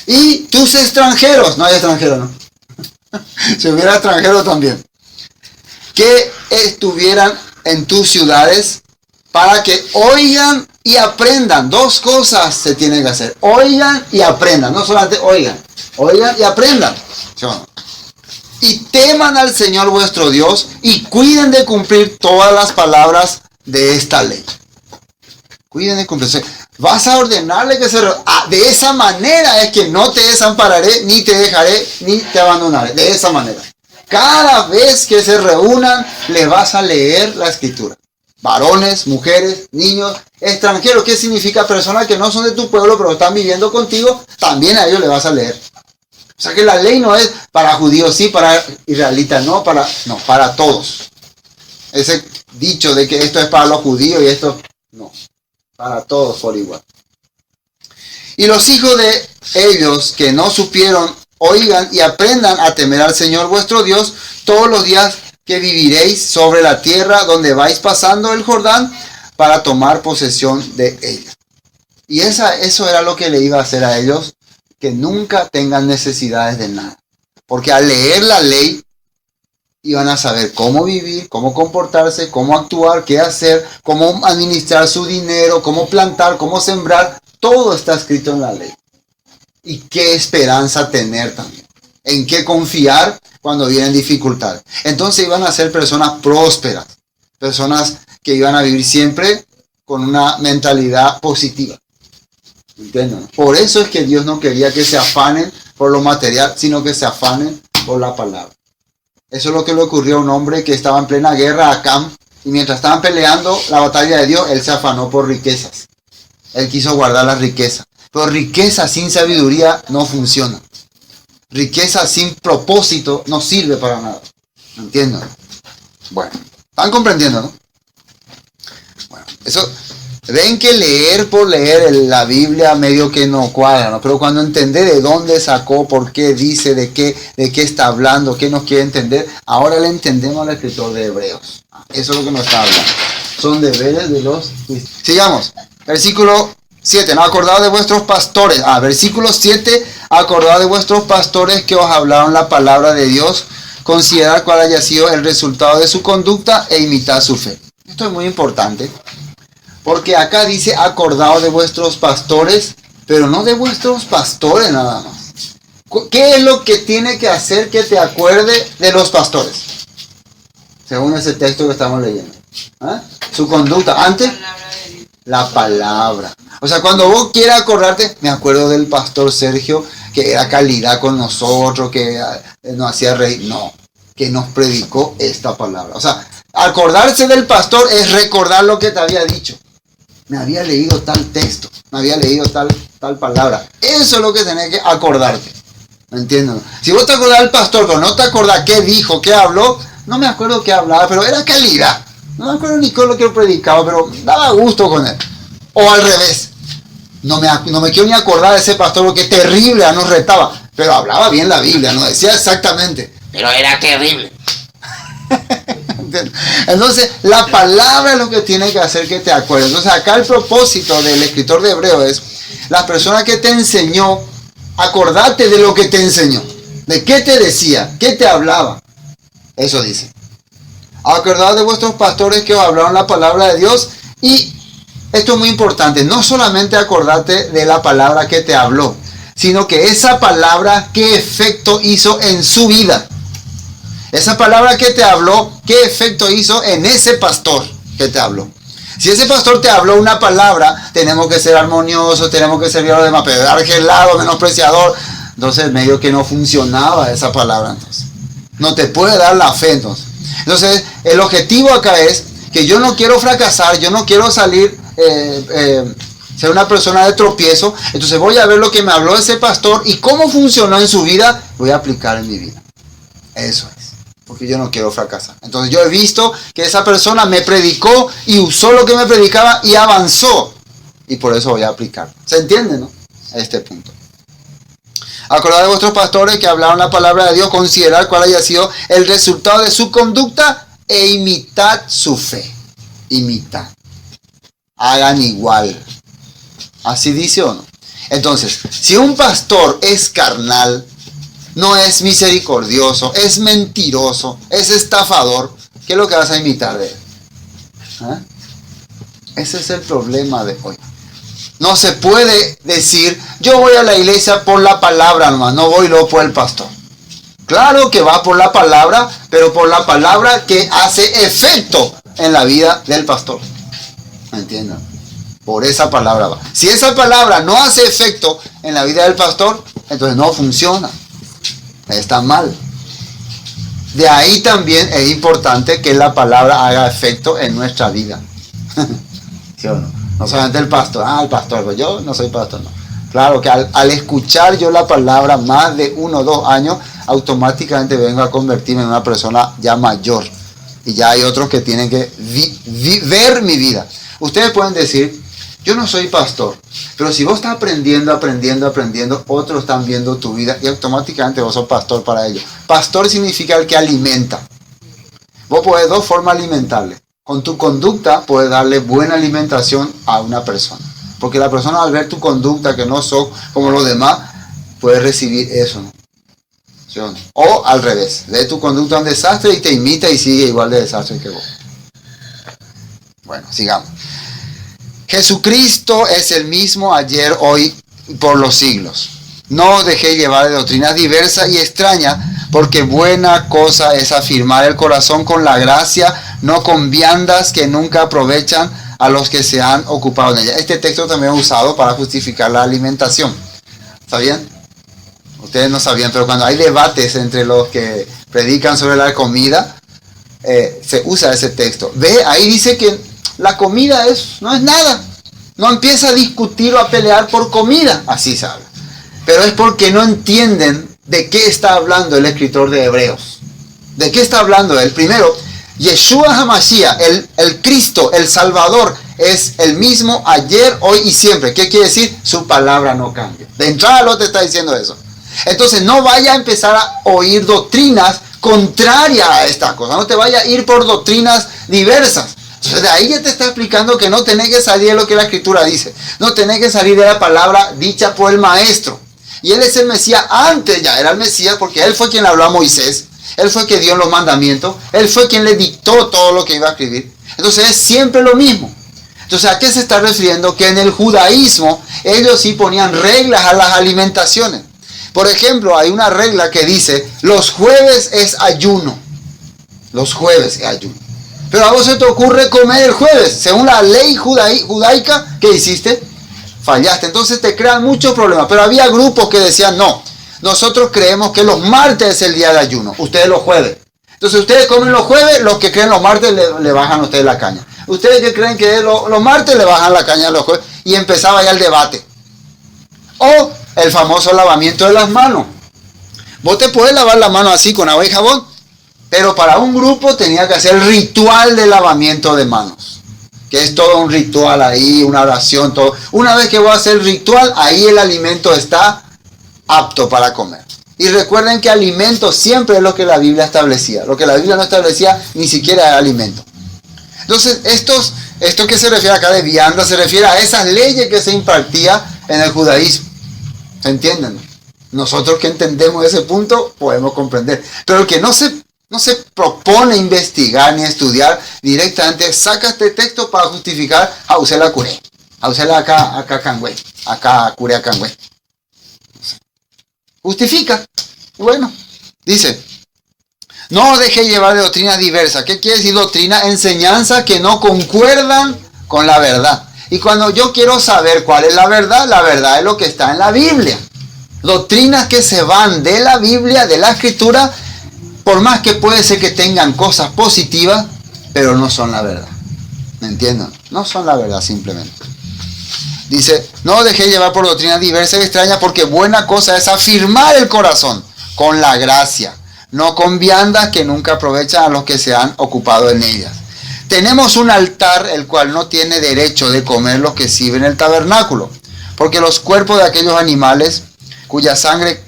Y tus extranjeros. No hay extranjeros, ¿no? Si hubiera extranjeros también. Que estuvieran en tus ciudades para que oigan y aprendan. 2 cosas se tienen que hacer. Oigan y aprendan. No solamente oigan. Oigan y aprendan. ¿Sí o no? Y teman al Señor vuestro Dios y cuiden de cumplir todas las palabras de esta ley. Cuiden de cumplir. Vas a ordenarle que de esa manera es que no te desampararé, ni te dejaré, ni te abandonaré. De esa manera. Cada vez que se reúnan, le vas a leer la escritura. Varones, mujeres, niños, extranjeros. ¿Qué significa? Personas que no son de tu pueblo, pero están viviendo contigo. También a ellos le vas a leer. O sea que la ley no es para judíos, sí, para israelitas, no, para todos. Ese dicho de que esto es para los judíos y esto, no, para todos por igual. Y los hijos de ellos que no supieron, oigan y aprendan a temer al Señor vuestro Dios todos los días que viviréis sobre la tierra donde vais pasando el Jordán para tomar posesión de ella. Y eso era lo que le iba a hacer a ellos, que nunca tengan necesidades de nada. Porque al leer la ley, iban a saber cómo vivir, cómo comportarse, cómo actuar, qué hacer, cómo administrar su dinero, cómo plantar, cómo sembrar. Todo está escrito en la ley. Y qué esperanza tener también. En qué confiar cuando vienen dificultades. Entonces iban a ser personas prósperas. Personas que iban a vivir siempre con una mentalidad positiva. ¿Entienden? Por eso es que Dios no quería que se afanen por lo material, sino que se afanen por la palabra. Eso es lo que le ocurrió a un hombre que estaba en plena guerra, Acán, y mientras estaban peleando la batalla de Dios, él se afanó por riquezas. Él quiso guardar las riquezas. Pero riqueza sin sabiduría no funciona. Riqueza sin propósito no sirve para nada. ¿Entienden? Bueno, ¿están comprendiendo, no? Bueno, eso... Ven que leer por leer la Biblia medio que no cuadra, ¿no? Pero cuando entendés de dónde sacó, por qué dice, de qué está hablando, qué nos quiere entender, ahora le entendemos al escritor de Hebreos. Eso es lo que nos está hablando. Son deberes de los cristianos. Sigamos. Versículo 7. No, acordado de vuestros pastores. Versículo 7. Acordado de vuestros pastores que os hablaron la palabra de Dios. Considerad cuál haya sido el resultado de su conducta e imitad su fe. Esto es muy importante. Porque acá dice acordado de vuestros pastores, pero no de vuestros pastores nada más. ¿Qué es lo que tiene que hacer que te acuerde de los pastores? Según ese texto que estamos leyendo. Su conducta. Antes, la palabra. O sea, cuando vos quieras acordarte, me acuerdo del pastor Sergio, que era calidad con nosotros, que nos hacía reír. No, que nos predicó esta palabra. O sea, acordarse del pastor es recordar lo que te había dicho. Me había leído tal texto, me había leído tal palabra. Eso es lo que tenés que acordarte. ¿Me entienden? Si vos te acordás del pastor, pero no te acordás qué dijo, qué habló, no me acuerdo qué hablaba, pero era calidad. No me acuerdo ni con lo que él predicaba, pero daba gusto con él. O al revés. No me quiero ni acordar de ese pastor, porque terrible, nos retaba. Pero hablaba bien la Biblia, no decía exactamente, pero era terrible. Entonces, la palabra es lo que tiene que hacer que te acuerdes. Entonces, acá el propósito del escritor de Hebreos es, la persona que te enseñó, acordate de lo que te enseñó. ¿De qué te decía? ¿Qué te hablaba? Eso dice. Acordad de vuestros pastores que os hablaron la palabra de Dios. Y esto es muy importante. No solamente acordate de la palabra que te habló, sino que esa palabra, ¿qué efecto hizo en su vida? Esa palabra que te habló, ¿qué efecto hizo en ese pastor que te habló? Si ese pastor te habló una palabra, tenemos que ser armoniosos, tenemos que servir a los demás, pero argelado, menospreciador, entonces medio que no funcionaba esa palabra entonces. No te puede dar la fe entonces. Entonces, el objetivo acá es que yo no quiero fracasar, yo no quiero salir, ser una persona de tropiezo. Entonces voy a ver lo que me habló ese pastor y cómo funcionó en su vida, voy a aplicar en mi vida. Eso es. Porque yo no quiero fracasar. Entonces yo he visto que esa persona me predicó y usó lo que me predicaba y avanzó. Y por eso voy a aplicar. ¿Se entiende, no? A este punto. Acordad de vuestros pastores que hablaron la palabra de Dios, considerar cuál haya sido el resultado de su conducta e imitad su fe. Imitad. Hagan igual. ¿Así dice o no? Entonces, si un pastor es carnal, no es misericordioso, es mentiroso, es estafador, ¿qué es lo que vas a imitar de él? ¿Ah? Ese es el problema de hoy. No se puede decir, yo voy a la iglesia por la palabra nomás, no voy luego por el pastor. Claro que va por la palabra, pero por la palabra que hace efecto en la vida del pastor. ¿Me entienden? Por esa palabra va. Si esa palabra no hace efecto en la vida del pastor, entonces no funciona. Está mal. De ahí también es importante que la palabra haga efecto en nuestra vida. ¿Sí o no? No solamente el pastor. El pastor, pues yo no soy pastor, no. Claro que al escuchar yo la palabra más de 1 o 2 años, automáticamente vengo a convertirme en una persona ya mayor. Y ya hay otros que tienen que ver mi vida. Ustedes pueden decir, yo no soy pastor, pero si vos estás aprendiendo, otros están viendo tu vida y automáticamente vos sos pastor para ellos. Pastor significa el que alimenta. Vos podés de 2 formas alimentarle. Con tu conducta puedes darle buena alimentación a una persona. Porque la persona al ver tu conducta, que no sos como los demás, puede recibir eso, ¿no? ¿Sí o no? O al revés, ve tu conducta un desastre y te imita y sigue igual de desastre que vos. Bueno, sigamos. Jesucristo es el mismo ayer, hoy y por los siglos. No os dejéis llevar de doctrinas diversas y extrañas, porque buena cosa es afirmar el corazón con la gracia, no con viandas que nunca aprovechan a los que se han ocupado en ella. Este texto también es usado para justificar la alimentación. ¿Sabían? Ustedes no sabían, pero cuando hay debates entre los que predican sobre la comida, se usa ese texto. Ve, ahí dice que la comida no es nada. No empieza a discutir o a pelear por comida. Así se habla. Pero es porque no entienden de qué está hablando el escritor de Hebreos. ¿De qué está hablando él? Primero, Yeshua HaMashiach, el Cristo, el Salvador, es el mismo ayer, hoy y siempre. ¿Qué quiere decir? Su palabra no cambia. De entrada lo te está diciendo eso. Entonces no vaya a empezar a oír doctrinas contrarias a esta cosa. No te vaya a ir por doctrinas diversas. Entonces de ahí ya te está explicando que no tenés que salir de lo que la Escritura dice. No tenés que salir de la palabra dicha por el Maestro. Y él es el Mesías antes, ya era el Mesías, porque él fue quien le habló a Moisés. Él fue quien dio los mandamientos. Él fue quien le dictó todo lo que iba a escribir. Entonces es siempre lo mismo. Entonces, ¿a qué se está refiriendo? Que en el judaísmo ellos sí ponían reglas a las alimentaciones. Por ejemplo, hay una regla que dice, los jueves es ayuno. Los jueves es ayuno. Pero a vos se te ocurre comer el jueves. Según la ley judaica, ¿qué hiciste? Fallaste. Entonces te crean muchos problemas. Pero había grupos que decían, no, nosotros creemos que los martes es el día de ayuno. Ustedes los jueves. Entonces ustedes comen los jueves, los que creen los martes le bajan a ustedes la caña. Ustedes que creen que los martes le bajan la caña a los jueves. Y empezaba ya el debate. O el famoso lavamiento de las manos. Vos te puedes lavar la mano así con agua y jabón. Pero para un grupo tenía que hacer el ritual de lavamiento de manos. Que es todo un ritual ahí, una oración, todo. Una vez que voy a hacer el ritual, ahí el alimento está apto para comer. Y recuerden que alimento siempre es lo que la Biblia establecía. Lo que la Biblia no establecía ni siquiera era alimento. Entonces, esto que se refiere acá de vianda, se refiere a esas leyes que se impartía en el judaísmo. ¿Se entienden? Nosotros que entendemos ese punto podemos comprender. Pero el que no se propone investigar ni estudiar, directamente saca este texto para justificar a usted la curé. A usted la acá cangüe. Acá curé a cangüe. Justifica. Bueno, dice, no os dejéis llevar de doctrinas diversas. ¿Qué quiere decir doctrina? Enseñanzas que no concuerdan con la verdad. Y cuando yo quiero saber cuál es la verdad es lo que está en la Biblia. Doctrinas que se van de la Biblia, de la Escritura, por más que puede ser que tengan cosas positivas, pero no son la verdad. ¿Me entienden? No son la verdad simplemente. Dice, no os dejéis llevar por doctrinas diversas y extrañas, porque buena cosa es afirmar el corazón con la gracia, no con viandas que nunca aprovechan a los que se han ocupado en ellas. Tenemos un altar el cual no tiene derecho de comer los que sirven el tabernáculo, porque los cuerpos de aquellos animales cuya sangre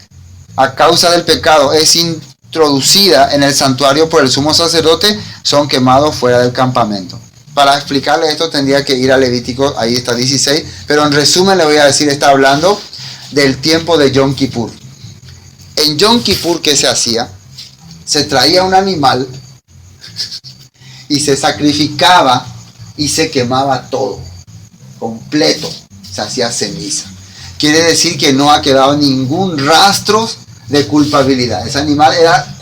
a causa del pecado es introducida en el santuario por el sumo sacerdote son quemados fuera del campamento. Para explicarle esto tendría que ir a Levítico, ahí está 16, pero en resumen le voy a decir, está hablando del tiempo de Yom Kippur. En Yom Kippur, ¿qué se hacía? Se traía un animal y se sacrificaba y se quemaba todo, completo, se hacía ceniza. Quiere decir que no ha quedado ningún rastro de culpabilidad. Ese animal era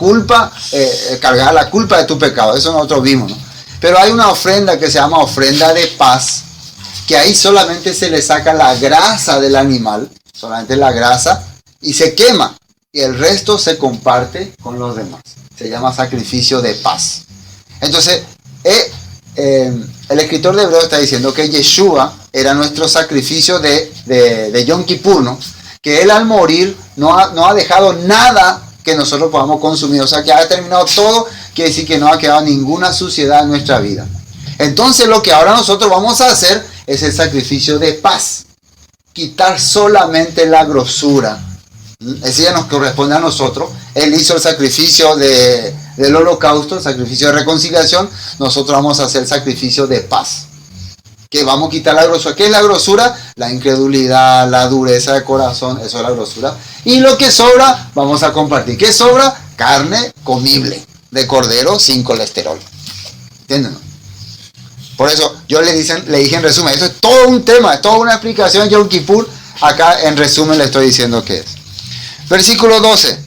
cargaba la culpa de tu pecado, eso nosotros vimos, ¿no? Pero hay una ofrenda que se llama ofrenda de paz, que ahí solamente se le saca la grasa del animal, solamente la grasa, y se quema, y el resto se comparte con los demás. Se llama sacrificio de paz. Entonces, el escritor de Hebreos está diciendo que Yeshua era nuestro sacrificio de Yom Kippur, ¿no? Que él al morir no ha dejado nada que nosotros podamos consumir. O sea, que ha terminado todo, quiere decir que no ha quedado ninguna suciedad en nuestra vida. Entonces, lo que ahora nosotros vamos a hacer es el sacrificio de paz. Quitar solamente la grosura. Ese ya nos corresponde a nosotros. Él hizo el sacrificio del holocausto, el sacrificio de reconciliación. Nosotros vamos a hacer el sacrificio de paz. Que vamos a quitar la grosura. ¿Qué es la grosura? La incredulidad, la dureza de corazón, eso es la grosura. Y lo que sobra, vamos a compartir. ¿Qué sobra? Carne comible, de cordero sin colesterol. ¿Entienden? Por eso yo le dije en resumen, esto es todo un tema, es toda una explicación de Yom Kippur. Acá en resumen le estoy diciendo qué es. Versículo 12.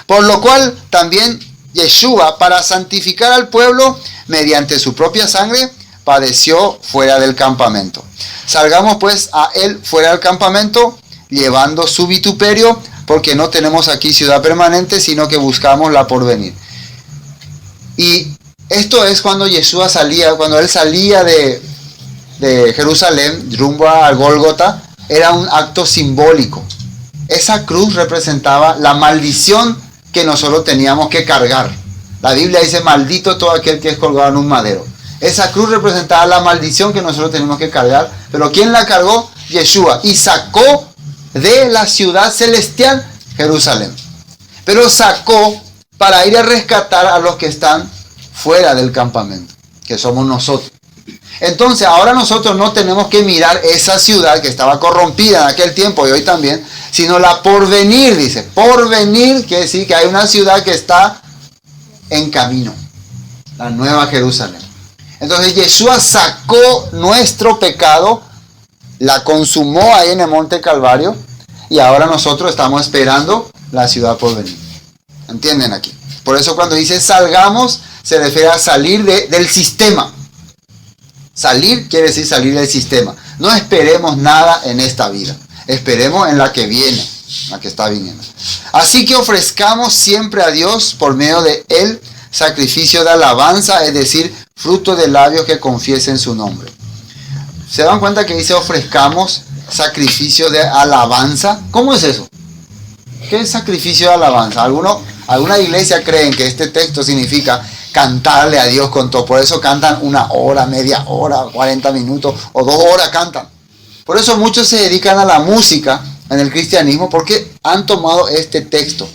Por lo cual también Yeshua, para santificar al pueblo mediante su propia sangre, padeció fuera del campamento. Salgamos pues a él fuera del campamento, llevando su vituperio, porque no tenemos aquí ciudad permanente, sino que buscamos la porvenir. Y esto es cuando Yeshua salía, cuando él salía de Jerusalén, rumbo a Gólgota, era un acto simbólico. Esa cruz representaba la maldición que nosotros teníamos que cargar. La Biblia dice, maldito todo aquel que es colgado en un madero. Esa cruz representaba la maldición que nosotros tenemos que cargar. Pero ¿quién la cargó? Yeshua. Y sacó de la ciudad celestial Jerusalén. Pero sacó para ir a rescatar a los que están fuera del campamento, que somos nosotros. Entonces ahora nosotros no tenemos que mirar esa ciudad que estaba corrompida en aquel tiempo y hoy también, sino la porvenir, dice. Porvenir quiere decir que hay una ciudad que está en camino. La nueva Jerusalén. Entonces Yeshua sacó nuestro pecado, la consumó ahí en el monte Calvario y ahora nosotros estamos esperando la ciudad por venir. ¿Entienden aquí? Por eso cuando dice salgamos se refiere a salir del sistema. Salir quiere decir salir del sistema. No esperemos nada en esta vida. Esperemos en la que viene, la que está viniendo. Así que ofrezcamos siempre a Dios por medio de él sacrificio de alabanza, es decir, fruto de labios que confiesen su nombre. ¿Se dan cuenta que dice ofrezcamos sacrificio de alabanza? ¿Cómo es eso? ¿Qué es sacrificio de alabanza? Alguna iglesia creen que este texto significa cantarle a Dios con todo. Por eso cantan 1 hora, media hora, 40 minutos o 2 horas cantan. Por eso muchos se dedican a la música en el cristianismo porque han tomado este texto.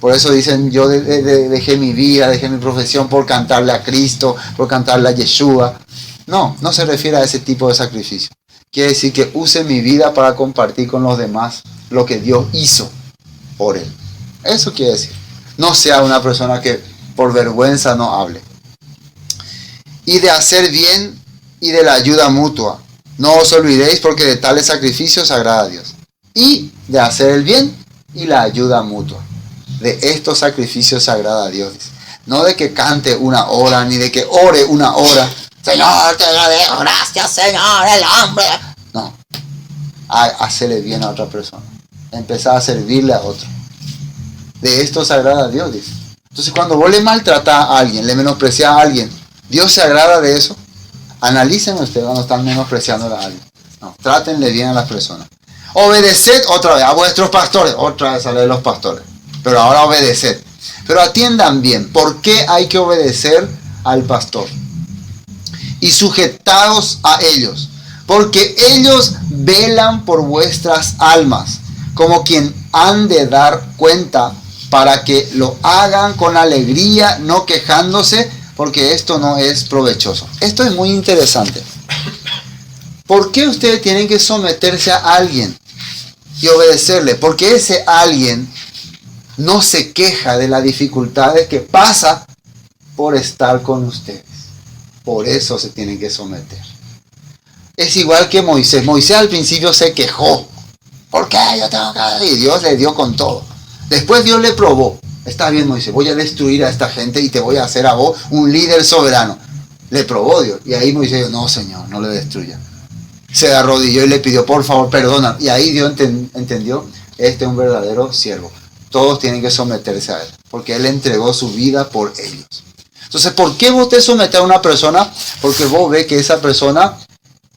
Por eso dicen, yo dejé mi vida, dejé mi profesión por cantarle a Cristo, por cantarle a Yeshua. No se refiere a ese tipo de sacrificio. Quiere decir que use mi vida para compartir con los demás lo que Dios hizo por él. Eso quiere decir. No sea una persona que por vergüenza no hable. Y de hacer bien y de la ayuda mutua. No os olvidéis porque de tales sacrificios agrada a Dios. Y de hacer el bien y la ayuda mutua. De estos sacrificios se agrada a Dios. No de que cante 1 hora, ni de que ore 1 hora. Señor, te agradezco, gracias, Señor, el hombre. No. Hacerle bien a otra persona. Empezar a servirle a otro. De esto se agrada a Dios, dice. Entonces, cuando vos le maltratás a alguien, le menospreciás a alguien, ¿Dios se agrada de eso? Analicen ustedes cuando están menospreciando a alguien. No, trátenle bien a las personas. Obedeced otra vez a vuestros pastores. Otra vez sale de los pastores. Pero ahora obedeced. Pero atiendan bien. ¿Por qué hay que obedecer al pastor? Y sujetaos a ellos. Porque ellos velan por vuestras almas. Como quien han de dar cuenta, para que lo hagan con alegría, no quejándose, porque esto no es provechoso. Esto es muy interesante. ¿Por qué ustedes tienen que someterse a alguien y obedecerle? Porque ese alguien no se queja de las dificultades que pasa por estar con ustedes. Por eso se tienen que someter. Es igual que Moisés. Moisés al principio se quejó. ¿Por qué yo tengo que...? Y Dios le dio con todo. Después Dios le probó. Está bien, Moisés, voy a destruir a esta gente y te voy a hacer a vos un líder soberano. Le probó Dios. Y ahí Moisés dijo, no, Señor, no le destruya. Se arrodilló y le pidió, por favor, perdona. Y ahí Dios entendió, este es un verdadero siervo. Todos tienen que someterse a él, porque él entregó su vida por ellos. Entonces, ¿por qué vos te sometes a una persona? Porque vos ves que esa persona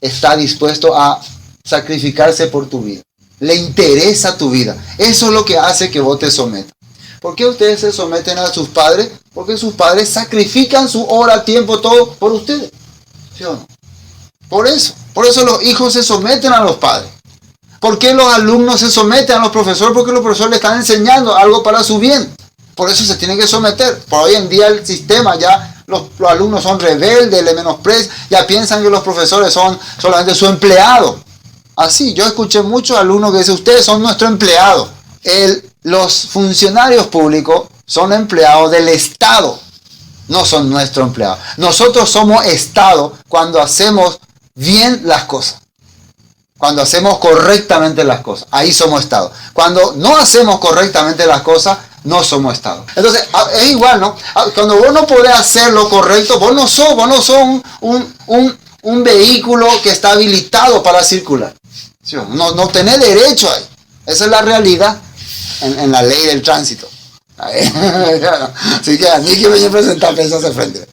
está dispuesto a sacrificarse por tu vida. Le interesa tu vida. Eso es lo que hace que vos te sometas. ¿Por qué ustedes se someten a sus padres? Porque sus padres sacrifican su hora, tiempo, todo por ustedes. ¿Sí o no? Por eso los hijos se someten a los padres. ¿Por qué los alumnos se someten a los profesores? Porque los profesores le están enseñando algo para su bien. Por eso se tienen que someter. Por hoy en día el sistema ya, los alumnos son rebeldes, le menosprecian, ya piensan que los profesores son solamente su empleado. Así, yo escuché muchos alumnos que dicen, ustedes son nuestro empleado. Los funcionarios públicos son empleados del Estado, no son nuestro empleado. Nosotros somos Estado cuando hacemos bien las cosas, cuando hacemos correctamente las cosas, ahí somos Estado. Cuando no hacemos correctamente las cosas, no somos Estado. Entonces, es igual, ¿no? Cuando vos no podés hacer lo correcto, vos no sos un vehículo que está habilitado para circular. ¿Sí? No tenés derecho ahí. Esa es la realidad en la ley del tránsito. Así que a mí que me voy a presentar pesas de frente.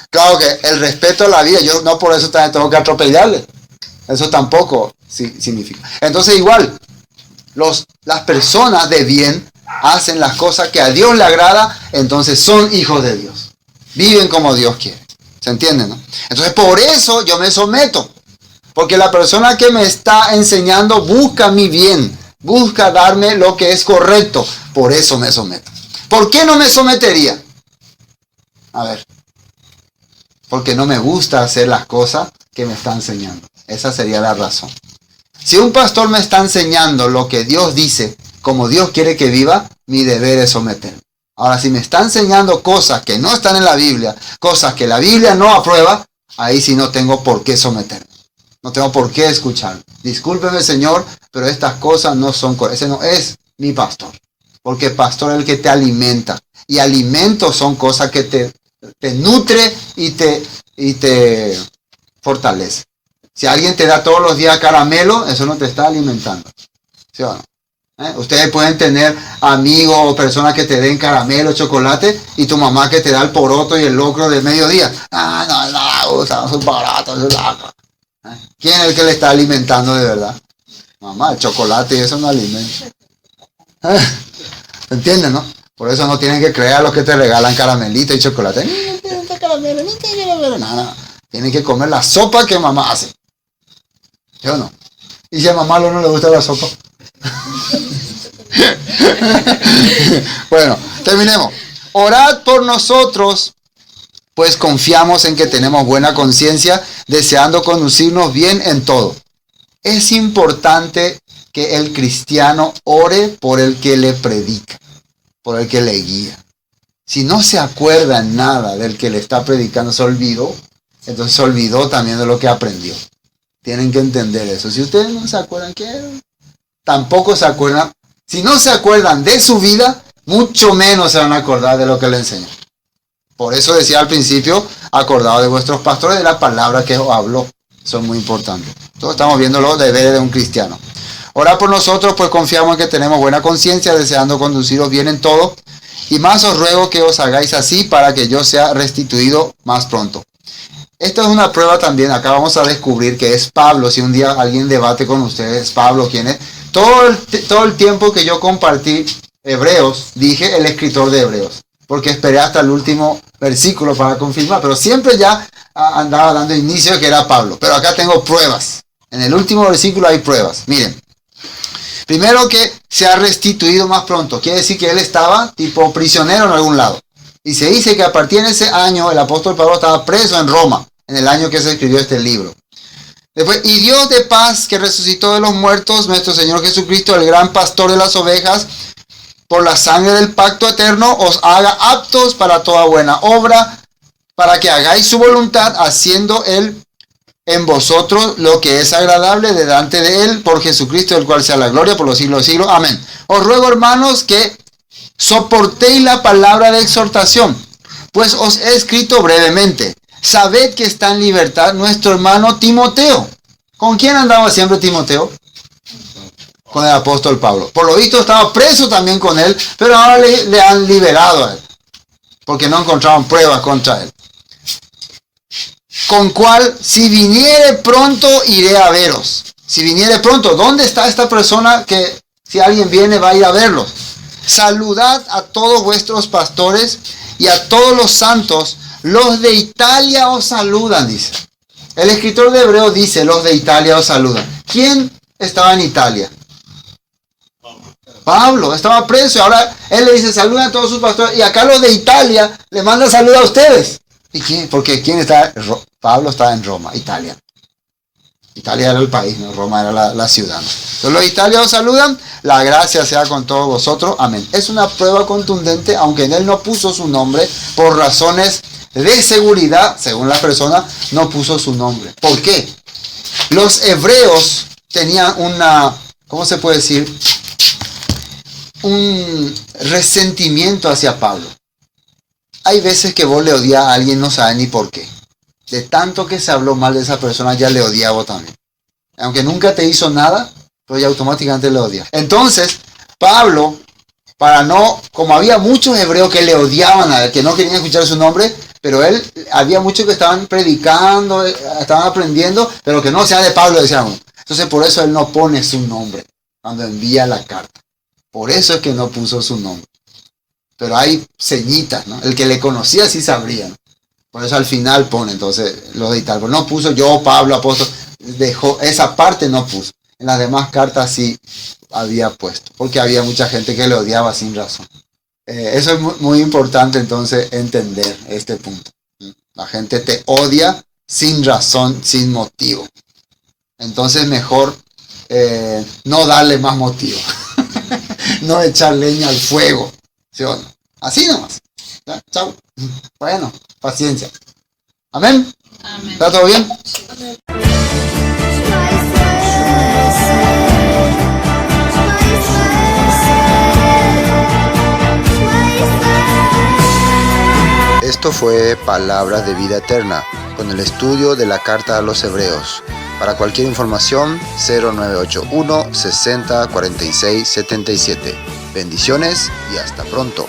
Claro que el respeto a la vida, yo no por eso también tengo que atropellarle. Eso tampoco significa. Entonces igual, las personas de bien hacen las cosas que a Dios le agrada, entonces son hijos de Dios. Viven como Dios quiere. ¿Se entiende, no? Entonces por eso yo me someto. Porque la persona que me está enseñando busca mi bien. Busca darme lo que es correcto. Por eso me someto. ¿Por qué no me sometería? A ver. Porque no me gusta hacer las cosas que me está enseñando. Esa sería la razón. Si un pastor me está enseñando lo que Dios dice, como Dios quiere que viva, mi deber es someterme. Ahora, si me está enseñando cosas que no están en la Biblia, cosas que la Biblia no aprueba, ahí sí no tengo por qué someterme. No tengo por qué escuchar. Discúlpeme, Señor, pero estas cosas no son correctas. Ese no es mi pastor. Porque pastor es el que te alimenta. Y alimentos son cosas que te nutre y te fortalece. Si alguien te da todos los días caramelo, eso no te está alimentando. ¿Sí o no? Ustedes pueden tener amigos o personas que te den caramelo, chocolate, y tu mamá que te da el poroto y el locro del mediodía. No, usan sus baratos, sus lacros. ¿Quién es el que le está alimentando de verdad? Mamá, el chocolate y eso no alimenta. ¿Entienden, no? Por eso no tienen que creer a los que te regalan caramelito y chocolate. No. Tienen que comer la sopa que mamá hace. ¿Sí o no? Y si a mamá no le gusta la sopa. Bueno, terminemos. Orad por nosotros, pues confiamos en que tenemos buena conciencia, deseando conducirnos bien en todo. Es importante que el cristiano ore por el que le predica, por el que le guía. Si no se acuerda en nada del que le está predicando, se olvidó, entonces se olvidó también de lo que aprendió. Tienen que entender eso. Si ustedes no se acuerdan, ¿qué? Tampoco se acuerdan. Si no se acuerdan de su vida, mucho menos se van a acordar de lo que le enseñó. Por eso decía al principio, acordado de vuestros pastores, de la palabra que os habló. Eso es muy importante. Todos estamos viendo los deberes de un cristiano. Orad por nosotros, pues confiamos en que tenemos buena conciencia, deseando conduciros bien en todo. Y más os ruego que os hagáis así para que yo sea restituido más pronto. Esta es una prueba también. Acá vamos a descubrir que es Pablo. Si un día alguien debate con ustedes, Pablo, ¿quién es? Todo el tiempo que yo compartí Hebreos, dije el escritor de Hebreos. Porque esperé hasta el último versículo para confirmar. Pero siempre ya andaba dando inicio de que era Pablo. Pero acá tengo pruebas. En el último versículo hay pruebas. Miren. Primero que se ha restituido más pronto. Quiere decir que él estaba tipo prisionero en algún lado. Y se dice que a partir de ese año el apóstol Pablo estaba preso en Roma. En el año que se escribió este libro. Después, y Dios de paz que resucitó de los muertos, nuestro Señor Jesucristo, el gran pastor de las ovejas, por la sangre del pacto eterno, os haga aptos para toda buena obra, para que hagáis su voluntad, haciendo Él en vosotros lo que es agradable delante de Él, por Jesucristo, del cual sea la gloria por los siglos de siglos. Amén. Os ruego, hermanos, que soportéis la palabra de exhortación, pues os he escrito brevemente. Sabed que está en libertad nuestro hermano Timoteo. ¿Con quién andaba siempre Timoteo? Con el apóstol Pablo. Por lo visto estaba preso también con él, pero ahora le han liberado a él, porque no encontraron pruebas contra él. Con cual, si viniere pronto, iré a veros. Si viniere pronto, ¿dónde está esta persona que si alguien viene va a ir a verlos? Saludad a todos vuestros pastores y a todos los santos. Los de Italia os saludan, dice. El escritor de Hebreos dice, los de Italia os saludan. ¿Quién estaba en Italia? Pablo, estaba preso y ahora él le dice, saludan a todos sus pastores. Y acá los de Italia le mandan salud a ustedes. ¿Y quién? Porque ¿quién está? Pablo estaba en Roma, Italia. Italia era el país, ¿no? Roma era la ciudad, ¿no? Entonces los italianos saludan, la gracia sea con todos vosotros, amén. Es una prueba contundente, aunque en él no puso su nombre, por razones de seguridad, según la persona, no puso su nombre. ¿Por qué? Los hebreos tenían ¿cómo se puede decir? Un resentimiento hacia Pablo. Hay veces que vos le odias a alguien, no sabes ni por qué. De tanto que se habló mal de esa persona, ya le odia a vos también. Aunque nunca te hizo nada, pero ya automáticamente le odia. Entonces, Pablo, como había muchos hebreos que le odiaban a él, que no querían escuchar su nombre, pero había muchos que estaban predicando, estaban aprendiendo, pero que no sea de Pablo, decían. Entonces, por eso él no pone su nombre cuando envía la carta. Por eso es que no puso su nombre. Pero hay señitas, ¿no? El que le conocía sí sabría, ¿no? Por eso al final pone, entonces, los de Italia. No puso yo, Pablo, apóstol, dejó, esa parte no puso. En las demás cartas sí había puesto, porque había mucha gente que le odiaba sin razón. Eso es muy, muy importante entonces entender este punto. La gente te odia sin razón, sin motivo. Entonces mejor no darle más motivo. No echar leña al fuego. ¿Sí o no? Así nomás. ¿Ya? Chao. Bueno, paciencia. Amén. Amén. ¿Está todo bien? Esto fue Palabras de Vida Eterna, con el estudio de la Carta a los Hebreos. Para cualquier información, 0981 60 46 77. Bendiciones y hasta pronto.